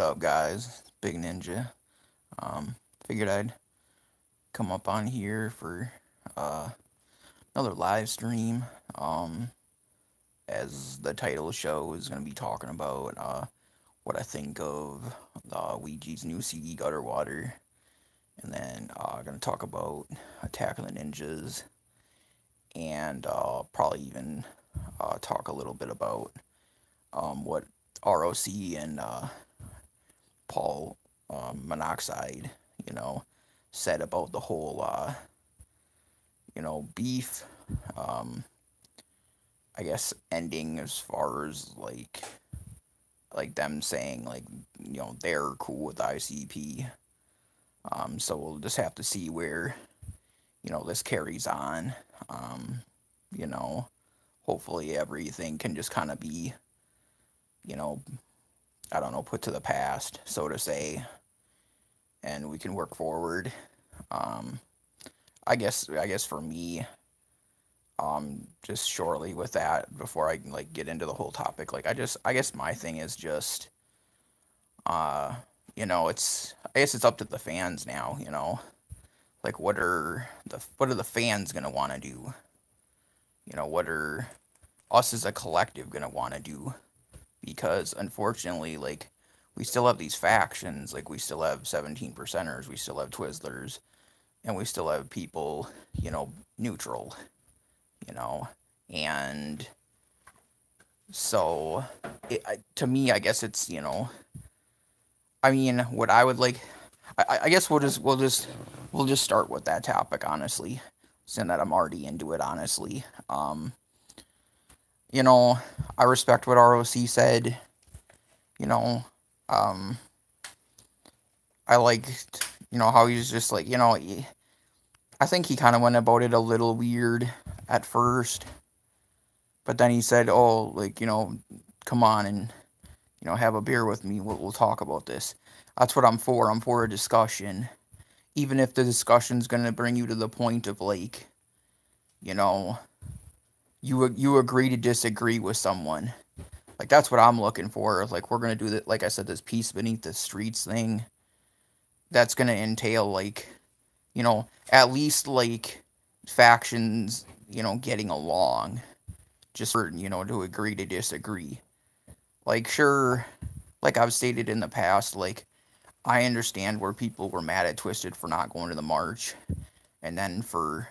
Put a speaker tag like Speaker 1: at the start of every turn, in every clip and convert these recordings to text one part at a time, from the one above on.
Speaker 1: Up, guys? Big Ninja. Figured I'd come up on here for uh, another live stream. As the title of the show is going to be talking about what I think of Ouija's new CD, Gutterwater. And then going to talk about Attack of the Ninjas. And probably even talk a little bit about what ROC and Paul Monoxide, said about the whole, beef, I guess, ending as far as, like them saying, they're cool with ICP. So we'll just have to see where, this carries on. Hopefully everything can just kind of be, I don't know, put to the past, so to say, and we can work forward. I guess for me, just shortly with that, before I get into the whole topic, I guess my thing is just, I guess it's up to the fans now, what are the fans gonna want to do? What are us as a collective gonna want to do? Because unfortunately, we still have these factions, we still have 17 percenters, we still have Twizzlers, and we still have people, neutral, and so, to me, I guess it's, what I would I guess we'll just start with that topic, honestly, since that I'm already into it, honestly. I respect what ROC said. I liked, how he's just I think he kind of went about it a little weird at first, but then he said, oh, come on and, have a beer with me, we'll talk about this. That's what I'm for. I'm for a discussion, even if the discussion's going to bring you to the point of, you agree to disagree with someone. That's what I'm looking for. We're going to do that, like I said, this peace beneath the streets thing. That's going to entail, at least, factions, getting along. Just for, to agree to disagree. Sure, I've stated in the past, I understand where people were mad at Twisted for not going to the march. And then for,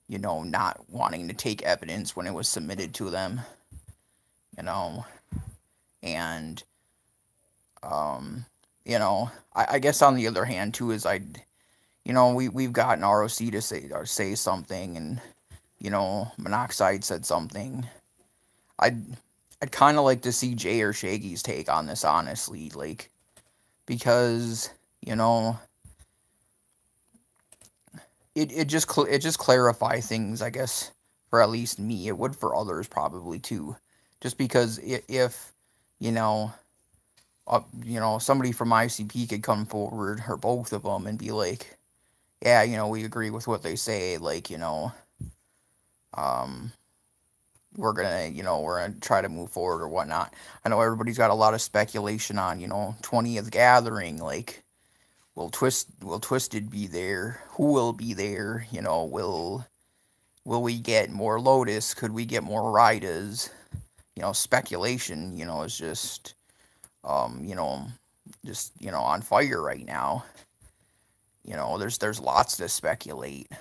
Speaker 1: not wanting to take evidence when it was submitted to them. And, I guess on the other hand, too, is we've gotten ROC to say something, and, Monoxide said something. I'd kind of like to see Jay or Shaggy's take on this, honestly, because, it just clarify things, I guess, for at least me. It would for others probably too, just because if somebody from ICP could come forward, or both of them, and be like, yeah, we agree with what they say, we're gonna try to move forward or whatnot. I know everybody's got a lot of speculation on, 20th Gathering, will Twisted be there? Who will be there? Will we get more Lotus? Could we get more Raidas? Speculation, is just, on fire right now. There's lots to speculate.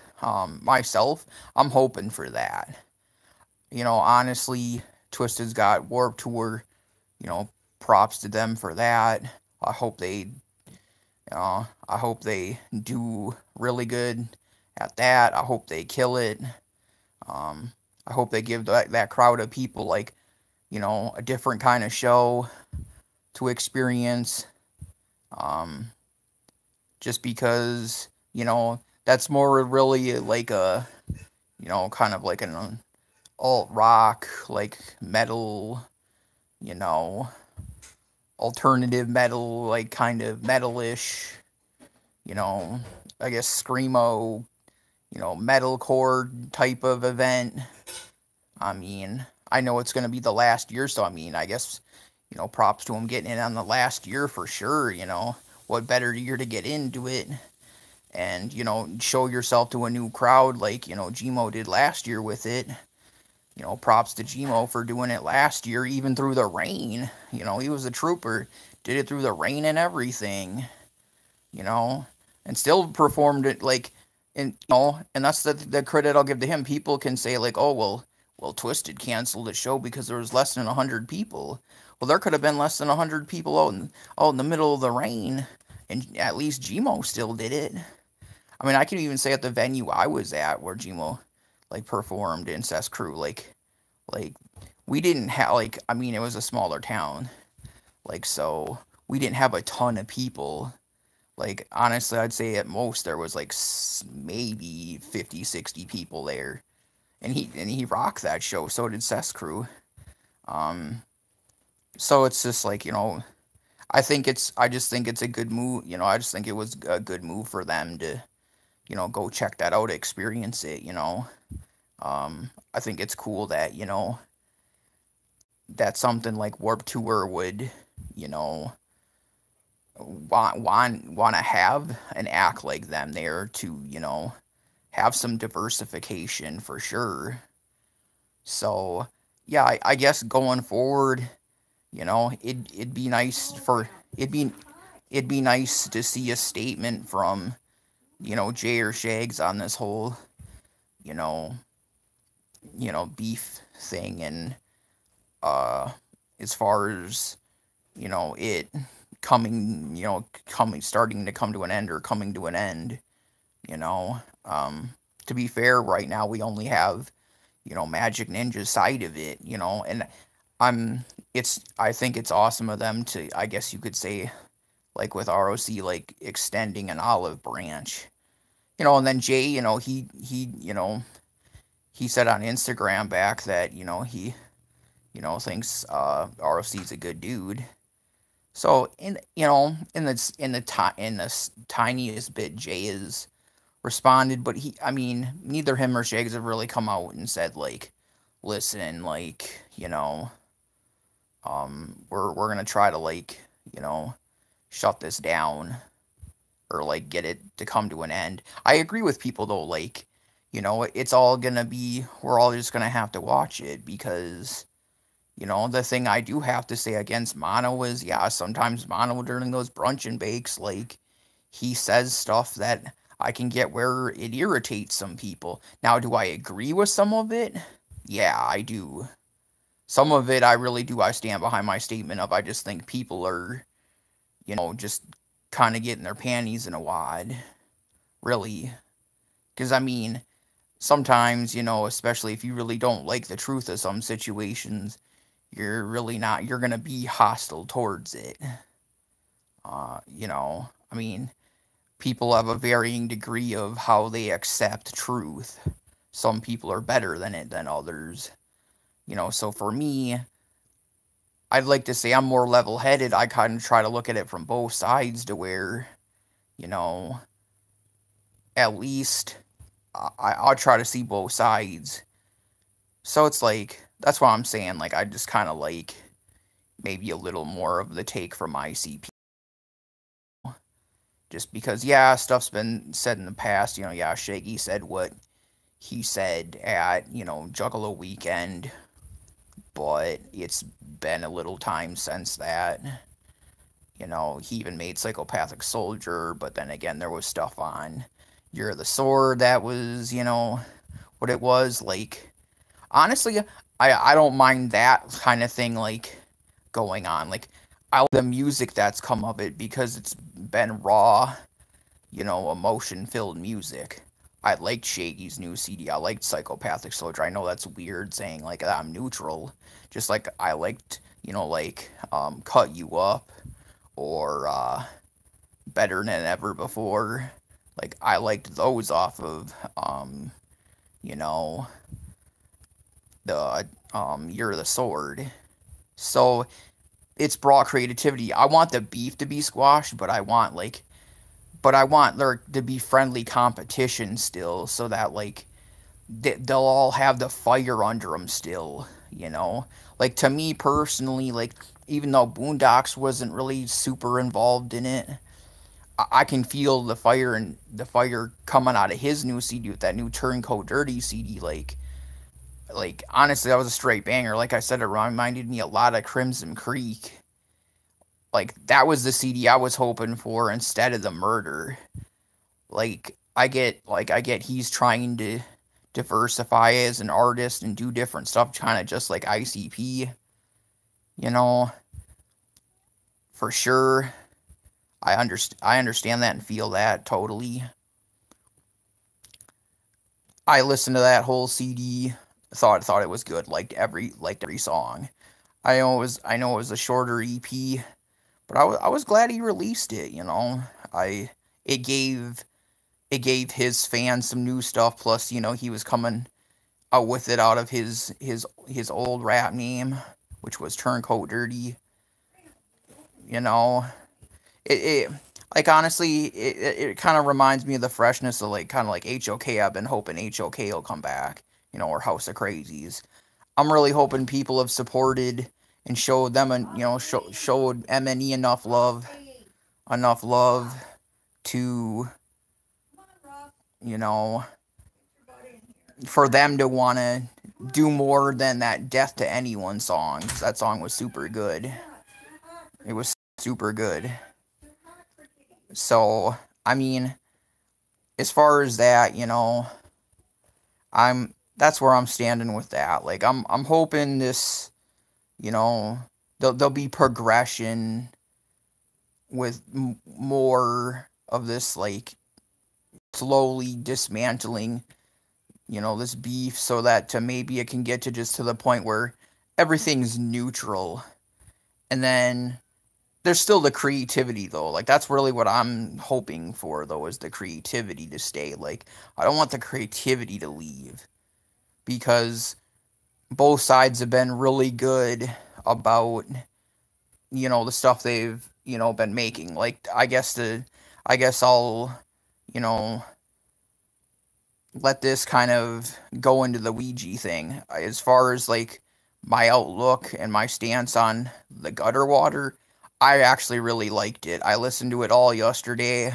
Speaker 1: Myself, I'm hoping for that. Honestly, Twisted's got Warped Tour, props to them for that. I hope they do really good at that. I hope they kill it. I hope they give that crowd of people, a different kind of show to experience. Just because, that's more really a, kind of an alt-rock, metal, alternative metal, kind of metal-ish, I guess screamo, metalcore type of event. I know it's going to be the last year, so I guess, props to him getting in on the last year for sure. What better year to get into it and, show yourself to a new crowd like, Gmo did last year with it. Props to Gmo for doing it last year, even through the rain. He was a trooper, did it through the rain and everything, and still performed it like, and that's the credit I'll give to him. People can say like, oh, well, Twisted canceled the show because there was less than 100 people. Well, there could have been less than 100 people out in the middle of the rain, and at least Gmo still did it. I mean, I can even say at the venue I was at where Gmo like performed in Cess Crew, like we didn't have like, I mean, it was a smaller town, like, so we didn't have a ton of people. Like, honestly, I'd say at most there was like maybe 50, 60 people there, and he rocked that show. So did Cess Crew. So it's just like, I just think it's a good move. I just think it was a good move for them to, go check that out, experience it. I think it's cool that, that something like Warped Tour would, want to have an act like them there to, have some diversification for sure. So, yeah, I guess going forward, it'd be nice it'd be nice to see a statement from, Jay or Shags on this whole, beef thing, and as far as it starting to come to an end, or coming to an end. To be fair, right now we only have Magic Ninja's side of it, and I think it's awesome of them to, I guess you could say, like with ROC, like extending an olive branch, and then Jay, he said on Instagram back that, he, thinks ROC's a good dude. So in the tiniest bit, Jay is responded, but neither him or Shags have really come out and said like, listen, like, we're gonna try to like, shut this down, or like get it to come to an end. I agree with people though, like, it's all gonna be, we're all just gonna have to watch it, because, the thing I do have to say against Mono is, yeah, sometimes Mono during those brunch and bakes, like, he says stuff that I can get where it irritates some people. Now, do I agree with some of it? Yeah, I do. Some of it, I really do. I stand behind my statement of, I just think people are, just kind of getting their panties in a wad. Really. Because, sometimes, especially if you really don't like the truth of some situations, you're really not, you're going to be hostile towards it. People have a varying degree of how they accept truth. Some people are better than it than others. So for me, I'd like to say I'm more level-headed. I kind of try to look at it from both sides to where, at least I'll try to see both sides. So it's like, that's what I'm saying. Like, I just kind of like maybe a little more of the take from ICP. Just because, yeah, stuff's been said in the past. Yeah, Shaggy said what he said at, Juggalo Weekend. But it's been a little time since that. He even made Psychopathic Soldier. But then again, there was stuff on You're the Sword that was, what it was. Like, honestly, I don't mind that kind of thing, like, going on. Like, I like the music that's come of it because it's been raw, emotion-filled music. I liked Shaggy's new CD. I liked Psychopathic Soldier. I know that's weird saying, like, I'm neutral. Just like I liked, Cut You Up, or Better Than Ever Before. Like, I liked those off of, the You're the Sword. So it's broad creativity. I want the beef to be squashed, but I want there to be friendly competition still, so that like they'll all have the fire under them still. you know? Like, to me personally, like, even though Boondocks wasn't really super involved in it, I can feel the fire and the fire coming out of his new CD with that new Turncoat Dirty CD. Like honestly, that was a straight banger. Like I said, it reminded me a lot of Crimson Creek. Like, that was the CD I was hoping for instead of the Murder. Like I get he's trying to diversify as an artist and do different stuff, kind of just like ICP, you know, for sure. I understand that and feel that totally. I listened to that whole CD, thought it was good, liked every song. I know it was a shorter EP, but I was glad he released it, you know. I it gave it gave his fans some new stuff, plus, you know, he was coming out with it out of his old rap name, which was Turncoat Dirty, you know. It like honestly, it kind of reminds me of the freshness of like kind of like HOK. I've been hoping HOK will come back, you know, or House of Crazies. I'm really hoping people have supported and showed them, and you know, showed MNE enough love to, you know, for them to want to do more than that Death to Anyone song. That song was super good. It was super good. So, I mean, as far as that, you know, that's where I'm standing with that. Like, I'm hoping this, you know, there'll be progression with more of this, like, slowly dismantling, you know, this beef, so that to maybe it can get to just to the point where everything's neutral. And then there's still the creativity, though. Like, that's really what I'm hoping for, though, is the creativity to stay. Like, I don't want the creativity to leave, because both sides have been really good about, you know, the stuff they've, you know, been making. Like, I guess I'll, you know, let this kind of go into the Ouija thing. As far as, like, my outlook and my stance on the Gutterwater, I actually really liked it. I listened to it all yesterday.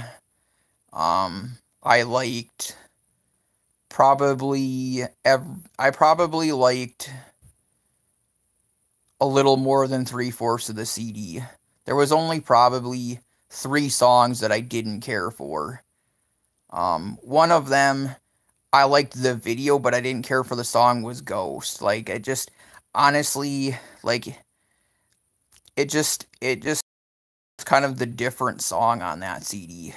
Speaker 1: I liked I probably liked a little more than 3/4 of the CD. There was only probably 3 songs that I didn't care for. One of them, I liked the video, but I didn't care for the song, was Ghost. Like, it just, honestly, like, it just kind of the different song on that CD.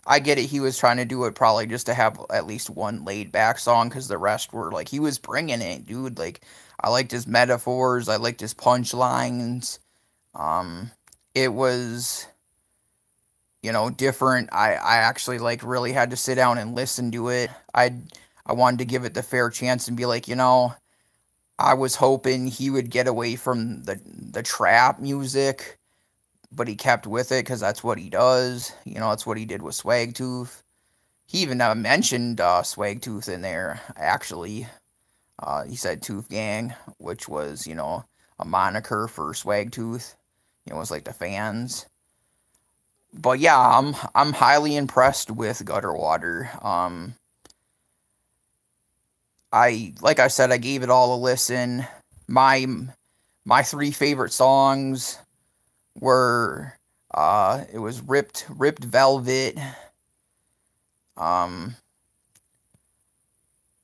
Speaker 1: I get it, he was trying to do it probably just to have at least one laid back song, because the rest were, like, he was bringing it, dude. Like, I liked his metaphors, I liked his punchlines. It was, you know, different. I actually, like, really had to sit down and listen to it. I wanted to give it the fair chance and be like, you know, I was hoping he would get away from the trap music, but he kept with it, because that's what he does. You know, that's what he did with Swagtooth. He even mentioned Swagtooth in there, actually. He said Tooth Gang, which was, you know, a moniker for Swagtooth. You know, it was like the fans. But yeah, I'm highly impressed with Gutterwater. Like I said, I gave it all a listen. My 3 favorite songs were it was Ripped Velvet,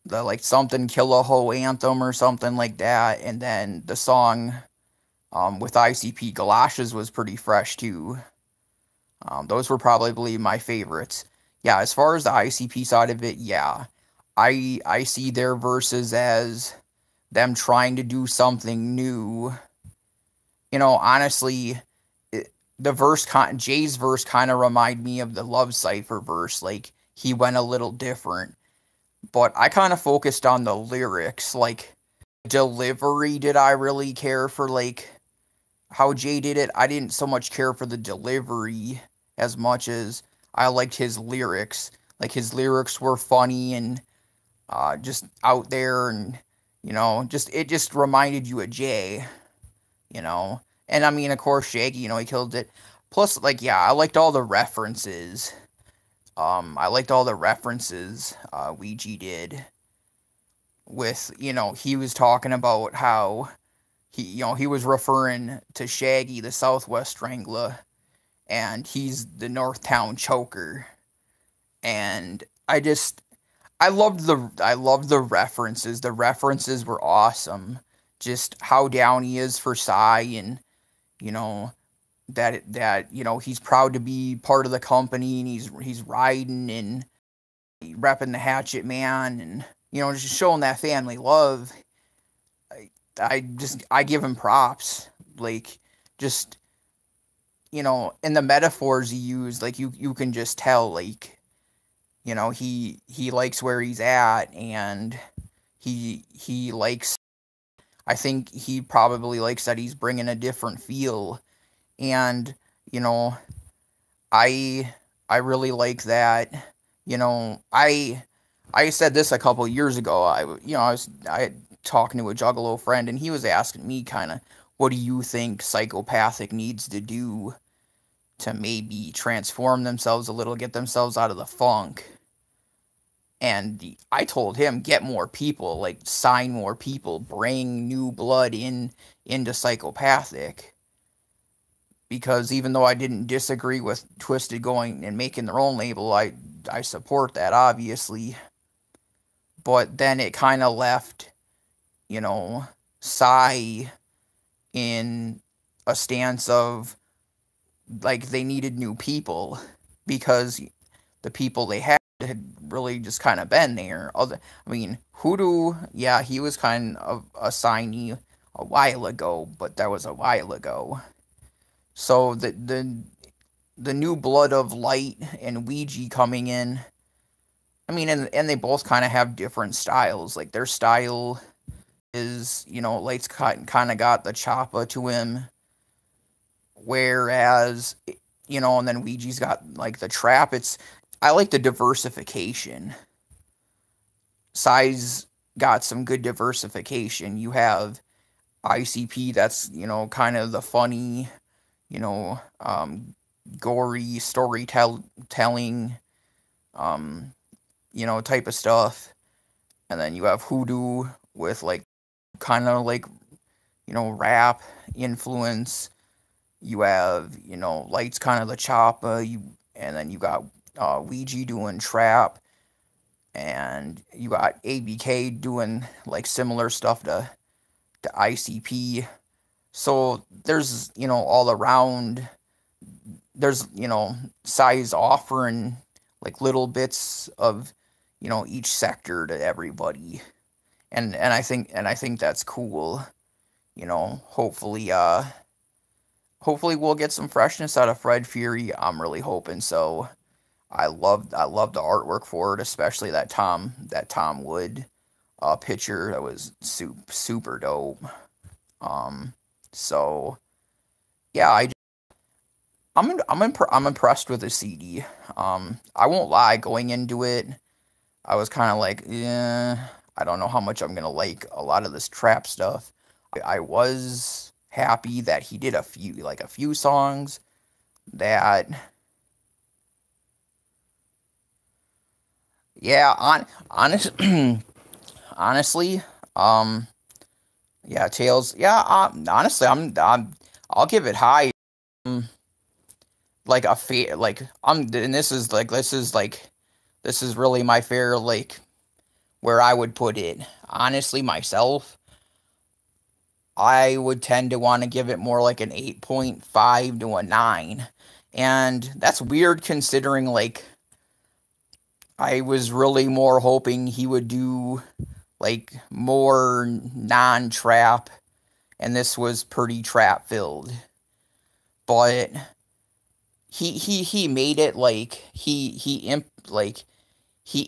Speaker 1: the, like, something Kill a Hoe anthem or something like that, and then the song with ICP, Galoshes, was pretty fresh too. Those were probably my favorites. Yeah, as far as the ICP side of it, yeah, I see their verses as them trying to do something new. You know, honestly, Jay's verse kind of reminded me of the Love Cypher verse. Like, he went a little different. But I kind of focused on the lyrics. Like, delivery, did I really care for, like, how Jay did it? I didn't so much care for the delivery as much as I liked his lyrics. Like, his lyrics were funny and just out there, and, You know, it just reminded you of Jay, you know. And I mean, of course, Shaggy, you know, he killed it. Plus, like, yeah, I liked all the references. I liked all the references Ouija did with, you know, he was talking about how he was referring to Shaggy, the Southwest Strangler, and he's the Northtown Choker. And I loved the references. The references were awesome. Just how down he is for Psy, and you know that you know he's proud to be part of the company, and he's riding and repping the Hatchet Man, and you know just showing that family love. I give him props. Like, just, you know, in the metaphors he used, like you can just tell, like, you know, he likes where he's at, and he likes, I think he probably likes that he's bringing a different feel. And, you know, I really like that. You know, I said this a couple years ago. I had talking to a Juggalo friend, and he was asking me kind of, what do you think Psychopathic needs to do to maybe transform themselves a little, get themselves out of the funk? And I told him, get more people, like sign more people, bring new blood into Psychopathic. Because even though I didn't disagree with Twisted going and making their own label, I support that, obviously. But then it kind of left, you know, Psy in a stance of, like, they needed new people, because the people they had really just kind of been there. I mean, Hoodoo, yeah, he was kind of a signee a while ago, but that was a while ago. So the new blood of Light and Ouija coming in, I mean, and they both kind of have different styles. Like, their style is, you know, Light's kind of got the choppa to him, whereas, you know, and then Ouija's got, like, the trap. I like the diversification. Psy's got some good diversification. You have ICP, that's, you know, kind of the funny, you know, gory storytelling, you know, type of stuff. And then you have Hoodoo with, like, kind of like, you know, rap influence. You have, you know, Light's kind of the choppa, and then you got Ouija doing trap, and you got ABK doing, like, similar stuff to ICP. So there's, you know, all around, there's, you know, Psy's offering, like, little bits of, you know, each sector to everybody. And I think that's cool. You know, hopefully we'll get some freshness out of Fred Fury. I'm really hoping so. I love the artwork for it, especially that Tom Wood picture. That was super dope. So yeah, I'm impressed with the CD. I won't lie, going into it, I was kind of like, yeah, I don't know how much I'm gonna like a lot of this trap stuff. I was happy that he did a few songs that, yeah, honestly, yeah, Tails, yeah, honestly, I'll give it high. Like and this is really my fair, like, where I would put it. Honestly, myself, I would tend to want to give it more like an 8.5 to a 9. And that's weird, considering, like, I was really more hoping he would do, like, more non-trap, and this was pretty trap-filled. But he made it, like, he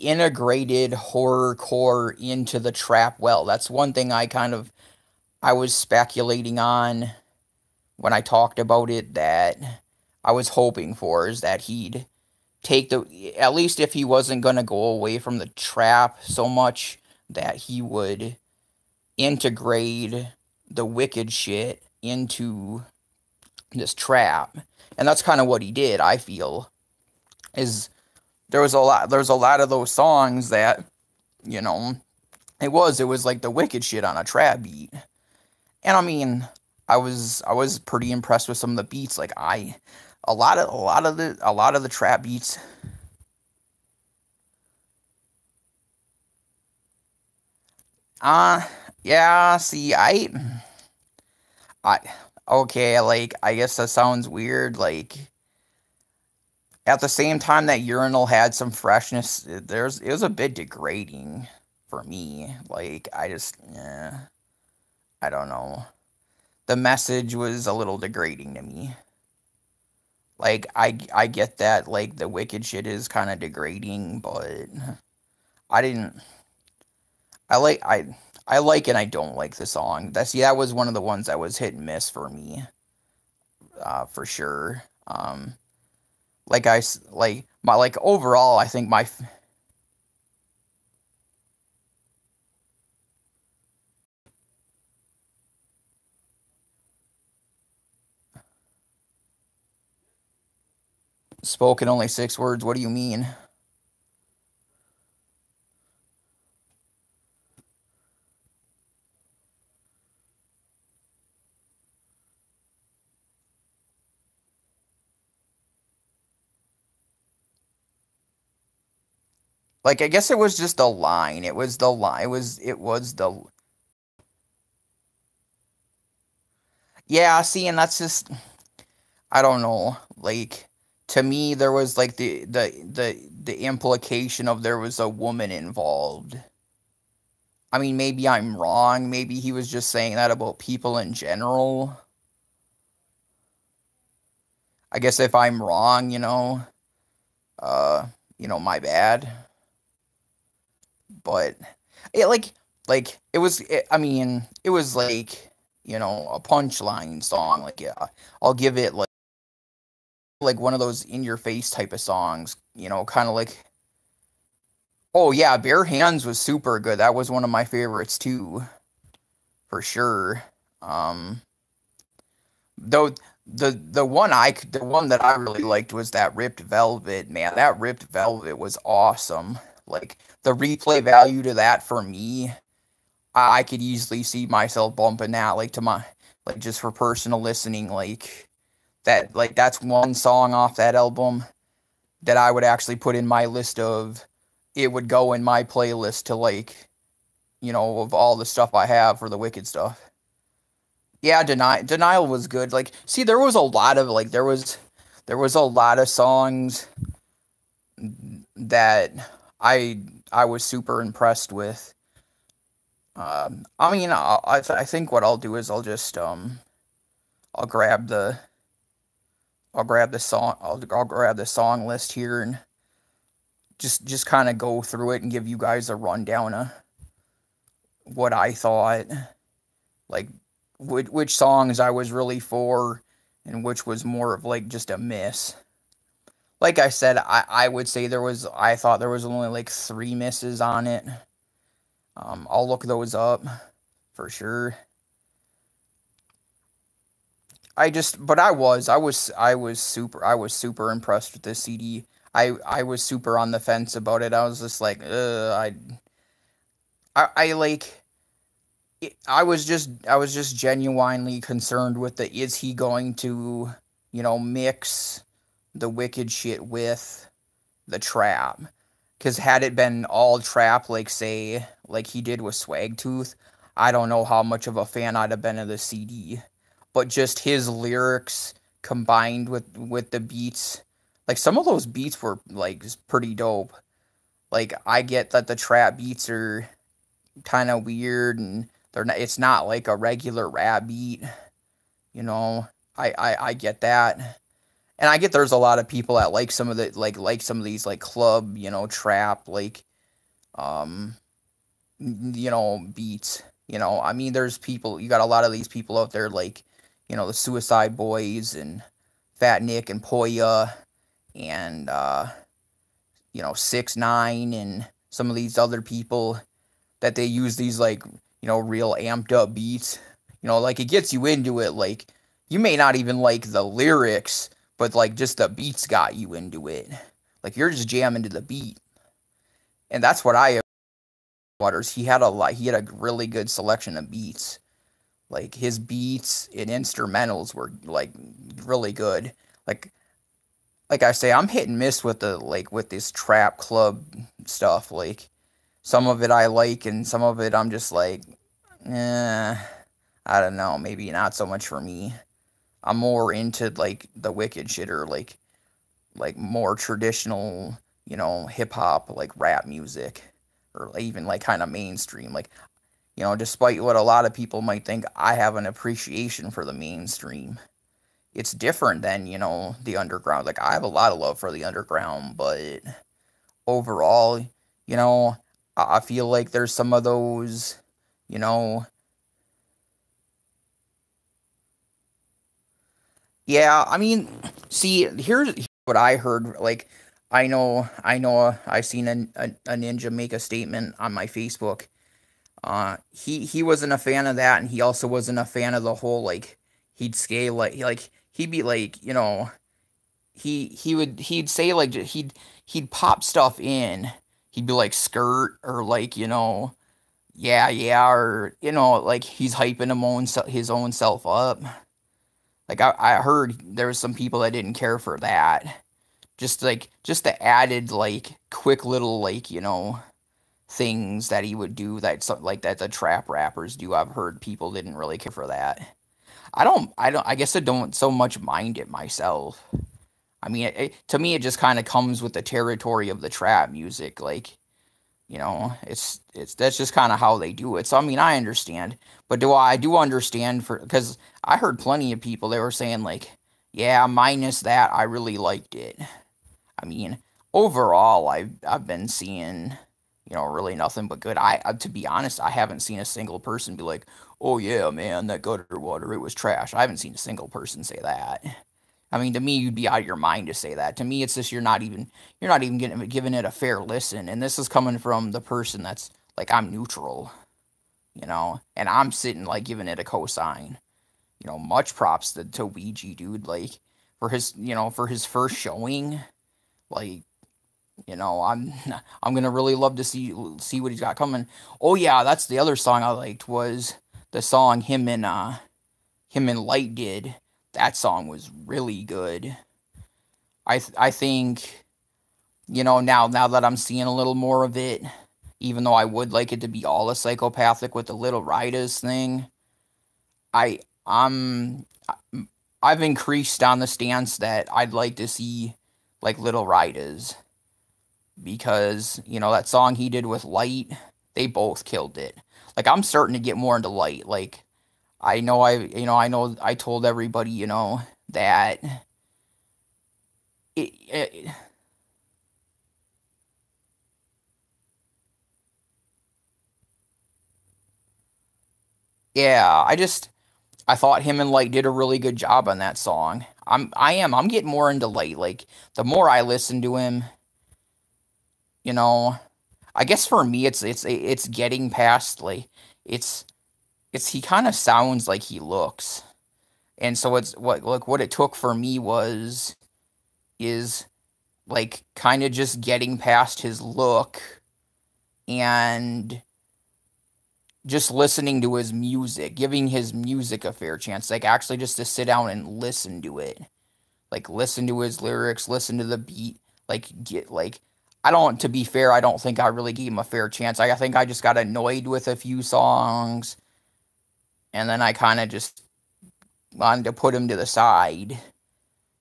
Speaker 1: integrated horrorcore into the trap well. That's one thing I was speculating on when I talked about it, that I was hoping for, is that he'd take at least if he wasn't going to go away from the trap so much, that he would integrate the wicked shit into this trap. And that's kind of what he did, I feel. Is there's a lot of those songs that, you know, it was like the wicked shit on a trap beat. And I mean, I was pretty impressed with some of the beats. Like a lot of the trap beats. Uh yeah, see, I okay, like I guess that sounds weird. Like at the same time that Urinal had some freshness, it was a bit degrading for me. Like I don't know. The message was a little degrading to me. Like I get that like the wicked shit is kind of degrading, but I didn't I like I like and I don't like the song. That was one of the ones that was hit and miss for me, for sure. Like my like overall, I think my spoken only 6 words. What do you mean? Like I guess it was just the line. It was the line. It was the yeah. See, and that's just I don't know. Like to me, there was like the implication of there was a woman involved. I mean, maybe I'm wrong. Maybe he was just saying that about people in general. I guess if I'm wrong, uh, my bad. But it I mean, it was like, a punchline song. Like, yeah, I'll give it like one of those in your face type of songs, kind of like, oh yeah, Bare Hands was super good. That was one of my favorites too, for sure. Um, though the one that I really liked was that Ripped Velvet. Man, that Ripped Velvet was awesome. Like the replay value to that for me, I could easily see myself bumping that like to my like just for personal listening. Like that's one song off that album that I would actually put in my list of it would go in my playlist to like, of all the stuff I have for the Wicked stuff. Yeah, Denial was good. Like, see, there was a lot of like there was a lot of songs that I was super impressed with. I mean, I think what I'll do is I'll grab the I'll grab the song list here and just kind of go through it and give you guys a rundown of what I thought, like which songs I was really for and which was more of like just a miss. Like I said, I would say I thought there was only like 3 misses on it. I'll look those up for sure. But I was super impressed with this CD. I was super on the fence about it. I was just like, I like, I was just genuinely concerned with is he going to, mix the wicked shit with the trap? Because had it been all trap, like say, like he did with Swagtooth, I don't know how much of a fan I'd have been of the CD. But just his lyrics combined with the beats, like some of those beats were like pretty dope. Like I get that the trap beats are kind of weird and it's not like a regular rap beat, you know. I get that. And I get there's a lot of people that like some of the like some of these like club, trap um beats. I mean there's people you got a lot of these people out there like, the Suicide Boys and Fat Nick and Poya and 6ix9ine and some of these other people that they use these like, real amped up beats. Like it gets you into it. Like you may not even like the lyrics, but like just the beats got you into it. Like you're just jamming to the beat. And that's what I Waters. He had a really good selection of beats. Like his beats and instrumentals were like really good. Like I say, I'm hit and miss with with this trap club stuff. Like some of it I like, and some of it I'm just like, I don't know, maybe not so much for me. I'm more into like the wicked shit, or like more traditional, hip hop, like rap music, or even like kind of mainstream. Like, despite what a lot of people might think, I have an appreciation for the mainstream. It's different than, the underground. Like, I have a lot of love for the underground, but overall, I feel like there's some of those, you know, yeah, I mean, see, here's what I heard. Like, I seen a ninja make a statement on my Facebook. He wasn't a fan of that, and he also wasn't a fan of the whole, like, he'd scale, like, he'd be like, he'd say, like, he'd pop stuff in. He'd be like, skirt, or like, yeah, yeah, or, like, he's hyping his own self up. Like, I heard there was some people that didn't care for that. Just the added, like, quick little, like, things that he would do like that the trap rappers do. I've heard people didn't really care for that. I guess I don't so much mind it myself. I mean, to me, it just kind of comes with the territory of the trap music. Like, that's just kind of how they do it. So, I mean, I understand. But I do understand because I heard plenty of people, they were saying, like, yeah, minus that, I really liked it. I mean, overall, I've been seeing, really nothing but good. To be honest, I haven't seen a single person be like, oh yeah, man, that Gutterwater, it was trash. I haven't seen a single person say that. I mean, to me, you'd be out of your mind to say that. To me, it's just you're not even giving it a fair listen. And this is coming from the person that's like, I'm neutral, and I'm sitting like giving it a cosign. Much props to Ouija, dude. Like for his first showing, like, I'm gonna really love to see what he's got coming. Oh yeah, that's the other song I liked, was the song him and Light did. That song was really good. I think, now that I'm seeing a little more of it, even though I would like it to be all a psychopathic with the Little Riders thing, I'm I've increased on the stance that I'd like to see like Little Riders, because that song he did with Light, they both killed it. Like, I'm starting to get more into Light. Like, I know I told everybody, that it yeah, I thought him and Light did a really good job on that song. I'm getting more into Light. Like, the more I listen to him, you know, I guess for me it's getting past, like, it's he kind of sounds like he looks. And so it's what it took for me is like kind of just getting past his look and just listening to his music, giving his music a fair chance. Like, actually just to sit down and listen to it. Like, listen to his lyrics, listen to the beat, I don't, to be fair, I don't think I really gave him a fair chance. I think I just got annoyed with a few songs, and then I kind of just wanted to put him to the side.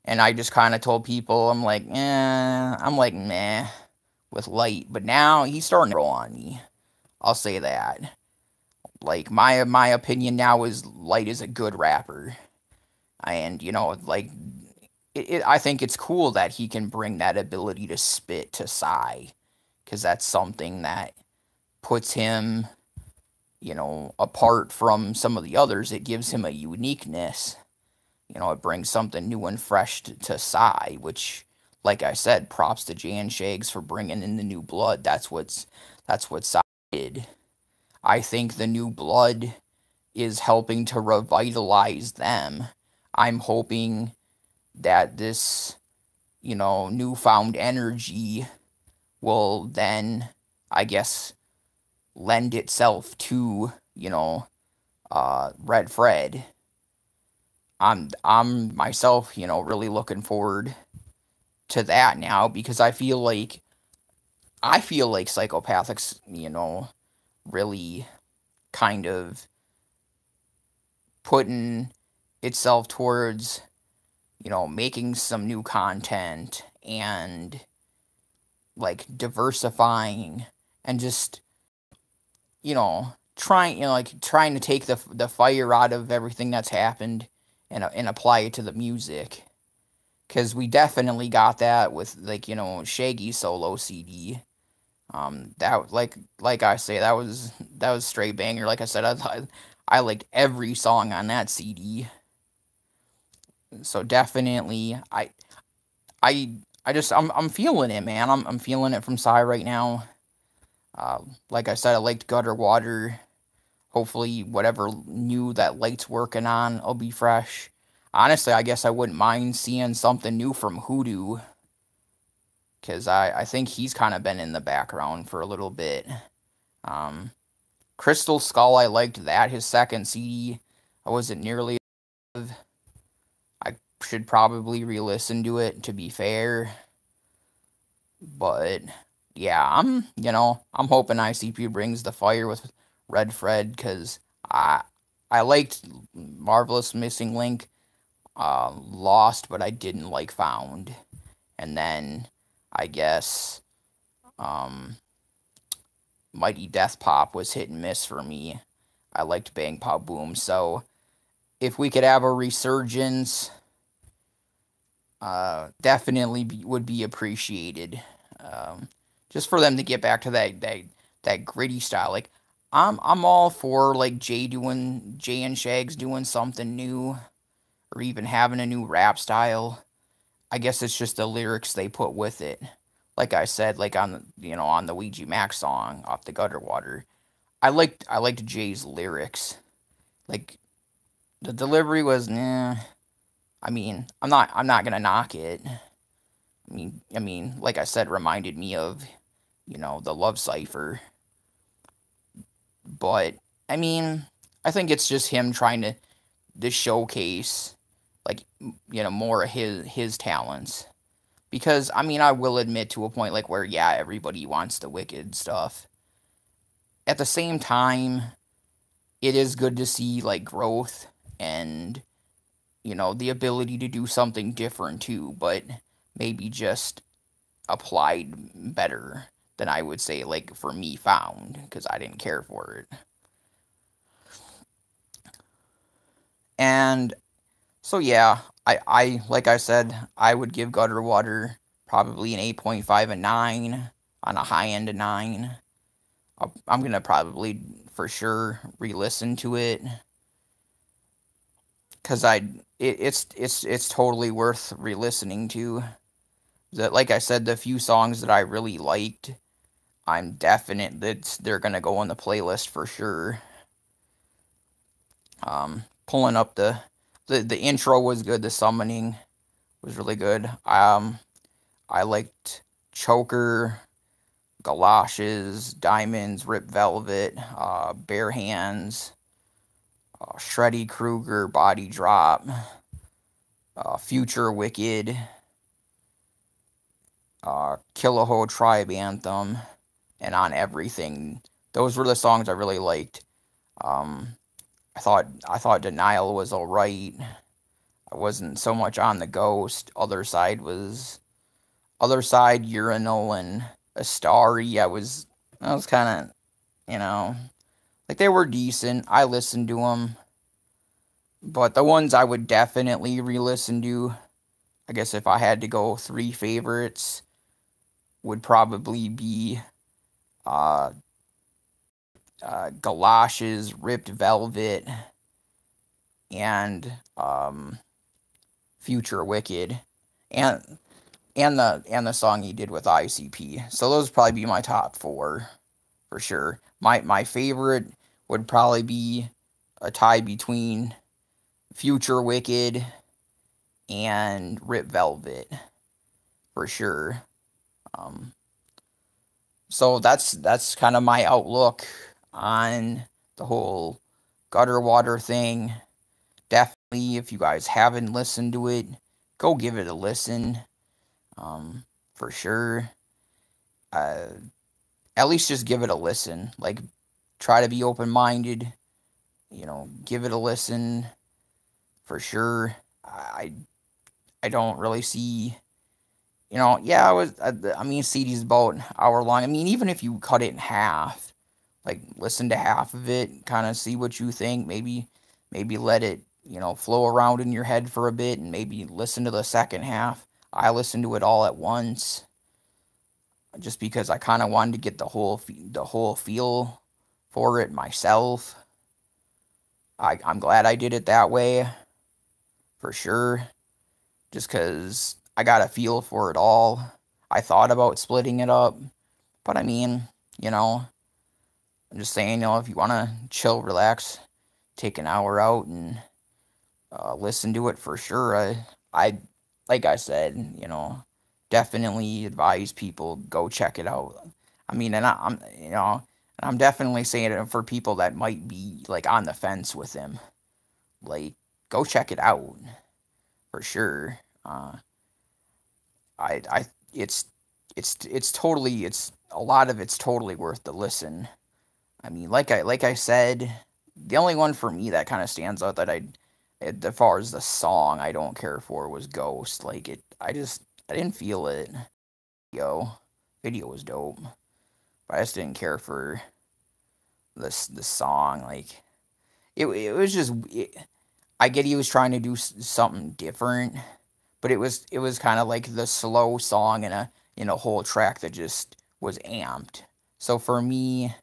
Speaker 1: And I just kind of told people, I'm like, meh, with Light. But now he's starting to grow on me. I'll say that. Like, my opinion now is Light is a good rapper. And, like, I think it's cool that he can bring that ability to spit to sigh. Because that's something that puts him, apart from some of the others. It gives him a uniqueness. It brings something new and fresh to Psy, which, like I said, props to Jay and Shags for bringing in the new blood. That's what Psy did. I think the new blood is helping to revitalize them. I'm hoping that this, newfound energy will then, I guess, lend itself to, Red Fred. I'm myself, really looking forward to that now, because I feel like Psychopathics, really kind of putting itself towards, making some new content and like diversifying and just, trying to take the fire out of everything that's happened and apply it to the music. Because we definitely got that with, like, Shaggy's solo CD. That, like I say, that was straight banger. Like I said, I liked every song on that CD. So definitely, I'm feeling it, man. I'm feeling it from Psy right now. Like I said, I liked Gutterwater. Hopefully, whatever new that Light's working on will be fresh. Honestly, I guess I wouldn't mind seeing something new from Hoodoo, because I think he's kind of been in the background for a little bit. Crystal Skull, I liked that. His second CD, I wasn't nearly... I should probably re-listen to it, to be fair. But, yeah, I'm hoping ICP brings the fire with Red Fred, because I liked Marvelous Missing Link, Lost, but I didn't like Found. And then, I guess, Mighty Death Pop was hit and miss for me. I liked Bang Pop Boom, so if we could have a resurgence, definitely would be appreciated. Just for them to get back to that gritty style. Like, I'm all for, like, Jay and Shags doing something new, or even having a new rap style. I guess it's just the lyrics they put with it. Like I said, like on the Ouija Macc song off the Gutterwater, I liked Jay's lyrics. Like, the delivery was, nah. I mean, I'm not gonna knock it. I mean, like I said, reminded me of, the Love Cipher. But, I mean, I think it's just him trying to showcase, like, more of his talents. Because, I mean, I will admit to a point, like, where, yeah, everybody wants the Wicked stuff. At the same time, it is good to see, like, growth and, the ability to do something different, too. But maybe just applied better than I would say, like, for me, Found. Because I didn't care for it. And so, yeah, I like I said, I would give Gutterwater probably an 8.5, a 9, on a high end of 9. I'm going to probably, for sure, re-listen to it. Because it's totally worth re-listening to. Like I said, the few songs that I really liked, I'm definite that they're going to go on the playlist for sure. Pulling up the intro was good. The summoning was really good. I liked Choker, Galoshes, Diamonds, Rip Velvet, Bare Hands, Shreddy Krueger, Body Drop, Future Wicked, Killaho Tribe Anthem, and On Everything. Those were the songs I really liked. I thought Denial was alright. I wasn't so much on the Ghost. Other Side, Urinal, and Astari. I was kind of, like, they were decent. I listened to them. But the ones I would definitely re-listen to, I guess if I had to go 3 favorites, would probably be Galoshes, Ripped Velvet, and Future Wicked, and the song he did with ICP. So those would probably be my top 4 for sure. My favorite would probably be a tie between Future Wicked and Rip Velvet, for sure. So that's kind of my outlook on the whole Gutterwater thing. Definitely, if you guys haven't listened to it, go give it a listen. For sure. At least just give it a listen. Like, try to be open-minded. Give it a listen. For sure. I don't really see. Yeah, I mean, CD's about an hour long. I mean, even if you cut it in half, like, listen to half of it, kind of see what you think. Maybe let it, flow around in your head for a bit, and maybe listen to the second half. I listened to it all at once, just because I kind of wanted to get the whole feel for it myself. I'm glad I did it that way, for sure, just because I got a feel for it all. I thought about splitting it up, but I mean, I'm just saying, if you want to chill, relax, take an hour out and listen to it, for sure. I like I said, definitely advise people go check it out. I mean, and I'm definitely saying it for people that might be like on the fence with him. Like, go check it out, for sure. I it's totally, a lot of it's totally worth the listen. I mean, like I said, the only one for me that kind of stands out that as far as the song I don't care for was Ghost. Like, I didn't feel it. Video was dope, but I just didn't care for the song. Like, it was just, I get he was trying to do something different, but it was kind of like the slow song in a whole track that just was amped. So for me,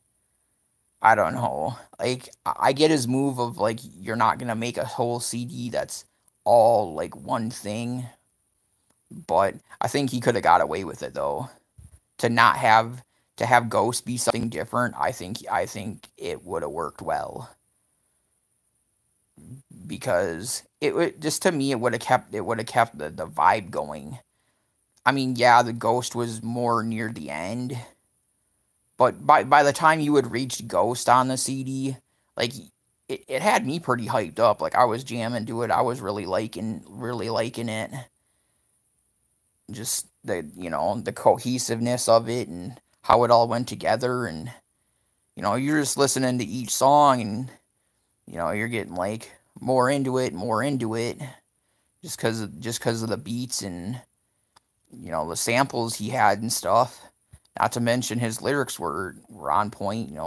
Speaker 1: I don't know. Like, I get his move of, like, you're not gonna make a whole CD that's all like one thing, but I think he could have got away with it, though. To have Ghost be something different, I think it would have worked well, because it would, just to me, it would have kept the vibe going. I mean, yeah, the Ghost was more near the end, but by the time you had reached Ghost on the CD, like, it had me pretty hyped up. Like, I was jamming to it. I was really liking it. Just the cohesiveness of it and how it all went together, and you're just listening to each song, and you're getting like more into it, just because of the beats and the samples he had and stuff. Not to mention his lyrics were on point.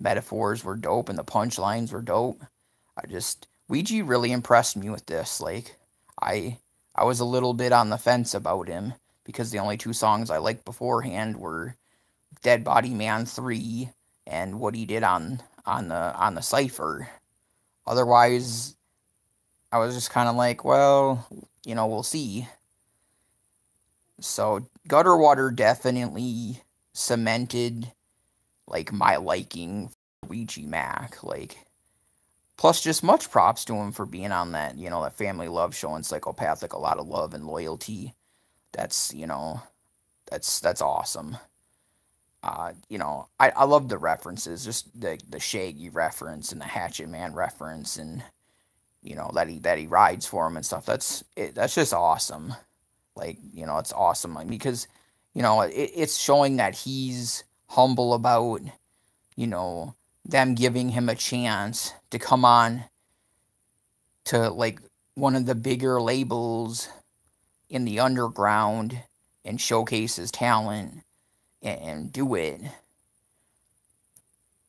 Speaker 1: Metaphors were dope and the punchlines were dope. Ouija really impressed me with this. Like, I was a little bit on the fence about him, because the only two songs I liked beforehand were Dead Body Man 3 and what he did on the Cypher. Otherwise, I was just kind of like, well, we'll see. So Gutterwater definitely cemented, like, my liking for Ouija Macc. Like, plus, just much props to him for being on that, that family love show and Psychopathic, A Lot of Love and Loyalty. That's, that's awesome. I love the references, just the Shaggy reference and the Hatchet Man reference, and that he rides for him and stuff. That's just awesome. Like, it's awesome, like, because it's showing that he's humble about them giving him a chance to come on to, like, one of the bigger labels in the underground and showcase his talent and do it,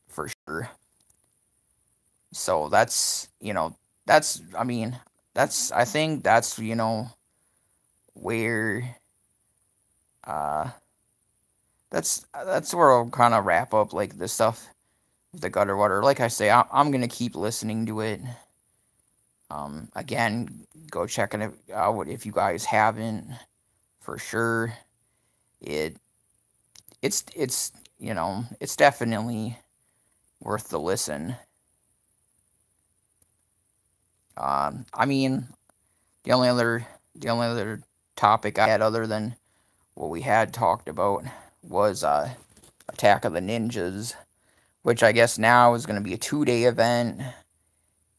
Speaker 1: for sure. So I think that's where that's where I'll kind of wrap up, like, the stuff with the Gutterwater. Like I say, I'm gonna keep listening to it. Again, go check it out if you guys haven't, for sure. It's definitely worth the listen. I mean, the only other topic I had other than what we had talked about was Attack of the Ninjas, which I guess now is going to be a 2-day event,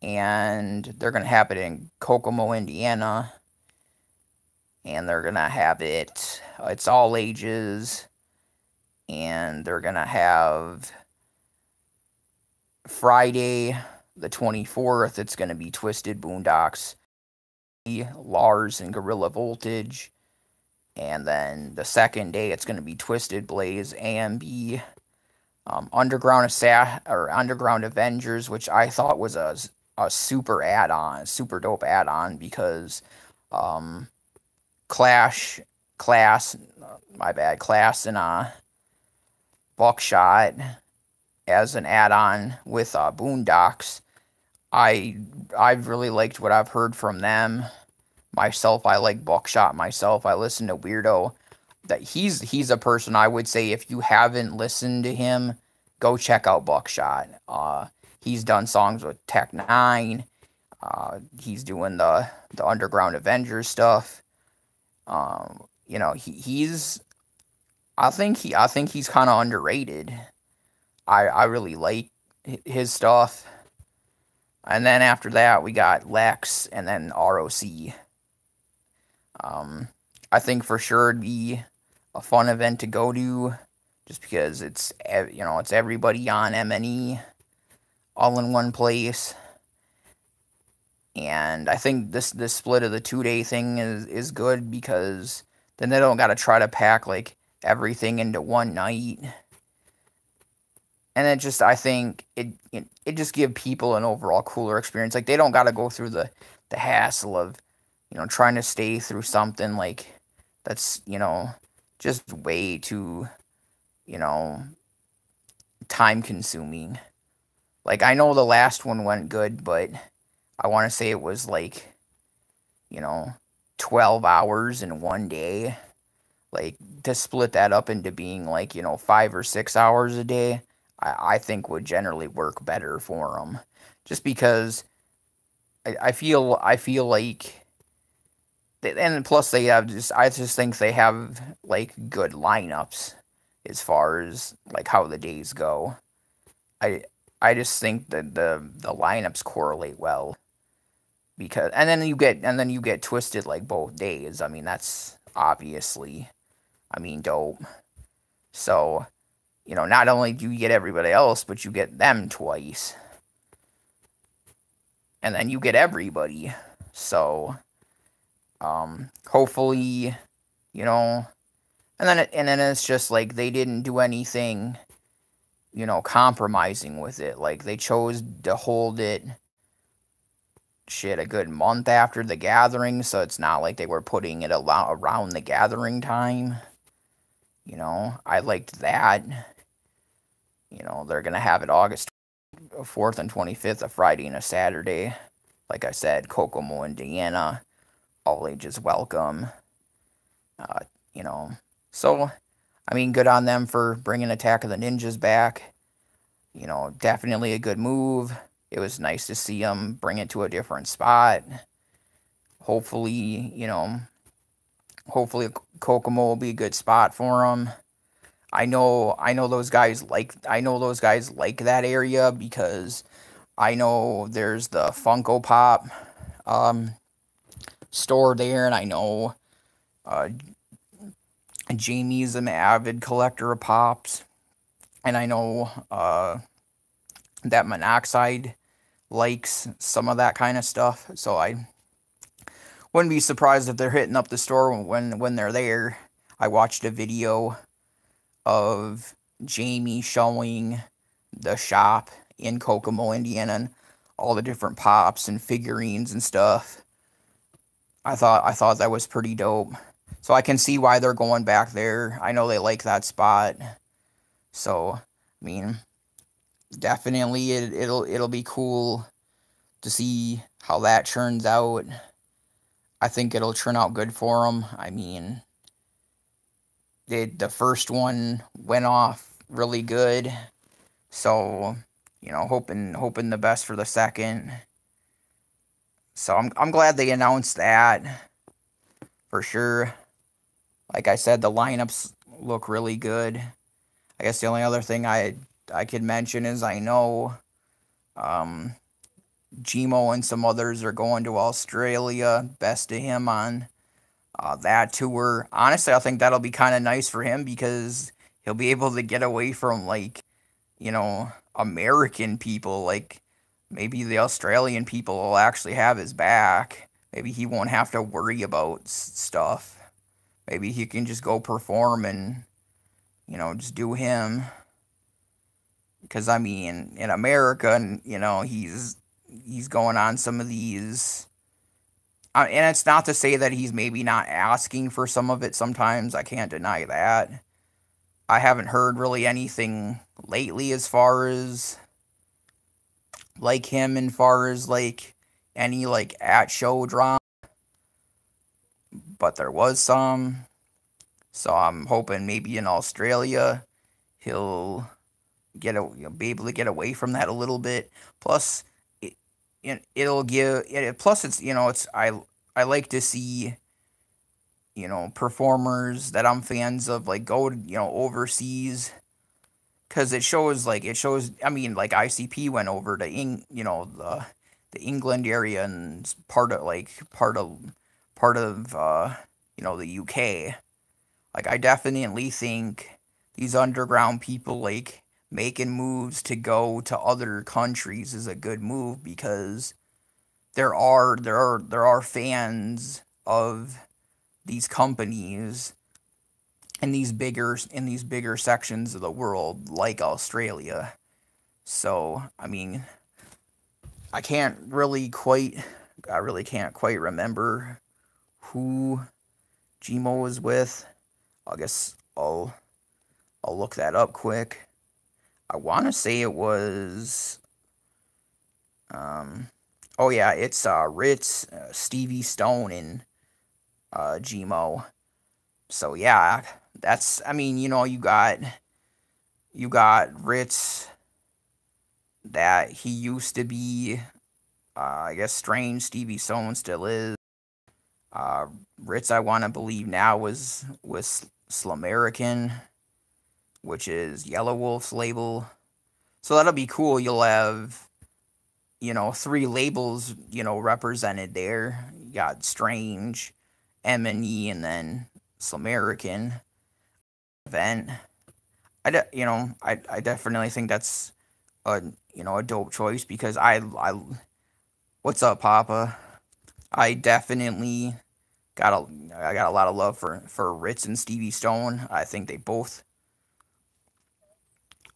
Speaker 1: and they're going to have it in Kokomo, Indiana, and they're going to have it, it's all ages, and they're going to have Friday the 24th, it's going to be Twisted Boondocks, Lars and Gorilla Voltage, and then the second day it's going to be Twisted Blaze, AMB, Underground Avengers, which I thought was a super add-on, super dope add-on, because Class and Buckshot as an add-on with Boondocks. I've really liked what I've heard from them. Myself, I like Buckshot myself. I listen to Weirdo. That he's a person I would say, if you haven't listened to him, go check out Buckshot. He's done songs with Tech Nine. He's doing the Underground Avengers stuff. You know, I think he's kind of underrated. I really like his stuff. And then after that, we got Lex and then ROC. I think for sure it'd be a fun event to go to, just because it's, you know, it's everybody on MNE all in one place. And I think this split of the 2-day thing is good, because then they don't got to try to pack like everything into one night. And it just, I think it just give people an overall cooler experience. Like, they don't got to go through the hassle of, you know, trying to stay through something like that's, you know, just way too, you know, time consuming. Like, I know the last one went good, but I want to say it was like, you know, 12 hours in one day. Like, to split that up into being like, you know, 5 or 6 hours a day, I think would generally work better for them. Just because I feel like, and plus they have I just think they have like good lineups as far as like how the days go. I just think that the lineups correlate well, because and then you get Twisted like both days. I mean, that's obviously, I mean, dope. So, you know, not only do you get everybody else, but you get them twice. And then you get everybody. So, hopefully, you know, and then it's just like they didn't do anything, you know, compromising with it. Like, they chose to hold it, a good month after the gathering, so it's not like they were putting it around the gathering time. You know, I liked that. You know, they're going to have it August 4th and 25th, a Friday and a Saturday. Like I said, Kokomo, Indiana. All ages welcome. You know, so, I mean, good on them for bringing Attack of the Ninjas back. You know, definitely a good move. It was nice to see them bring it to a different spot. Hopefully, you know, hopefully Kokomo will be a good spot for them. I know those guys like that area, because I know there's the Funko Pop store there, and I know Jamie's an avid collector of pops, and I know that Monoxide likes some of that kind of stuff, so I wouldn't be surprised if they're hitting up the store when they're there. I watched a video of Jamie showing the shop in Kokomo, Indiana, and all the different pops and figurines and stuff. I thought that was pretty dope. So I can see why they're going back there. I know they like that spot. So, I mean, definitely it'll be cool to see how that turns out. I think it'll turn out good for them. I mean, the first one went off really good. So, you know, hoping the best for the second. So I'm glad they announced that for sure. Like I said, the lineups look really good. I guess the only other thing I could mention is I know um, Gmo and some others are going to Australia. Best to him on that tour. Honestly, I think that'll be kind of nice for him because he'll be able to get away from, like, you know, American people. Like, maybe the Australian people will actually have his back. Maybe he won't have to worry about stuff. Maybe he can just go perform and, you know, just do him. Because, I mean, in America, and, you know, he's going on some of these. And it's not to say that he's maybe not asking for some of it sometimes. I can't deny that. I haven't heard really anything lately as far as, like, him, as far as, like, any, like, at-show drama. But there was some. So I'm hoping maybe in Australia he'll be able to get away from that a little bit. Plus, it'll give it. Plus, it's, you know, it's I like to see, you know, performers that I'm fans of, like, go to, you know, overseas, because it shows. I mean, like, ICP went over to you know, the England area and part of you know, the UK. Like, I definitely think these underground people, like, making moves to go to other countries is a good move, because there are fans of these companies in these bigger sections of the world, like Australia. So, I mean, I really can't quite remember who Gmo was with. I guess I'll look that up quick. I want to say it was, oh yeah, it's Ritz, Stevie Stone, and Gmo. So yeah, I mean, you know, you got Ritz, that he used to be, I guess, Strange. Stevie Stone still is. Ritz, I want to believe now was Slamerican, which is Yellow Wolf's label. So that'll be cool. You'll have, you know, 3 labels, you know, represented there. You got Strange, M&E, and then Slamerican event. I definitely think that's a, you know, a dope choice, because what's up, Papa? I definitely got a lot of love for Ritz and Stevie Stone. I think they both.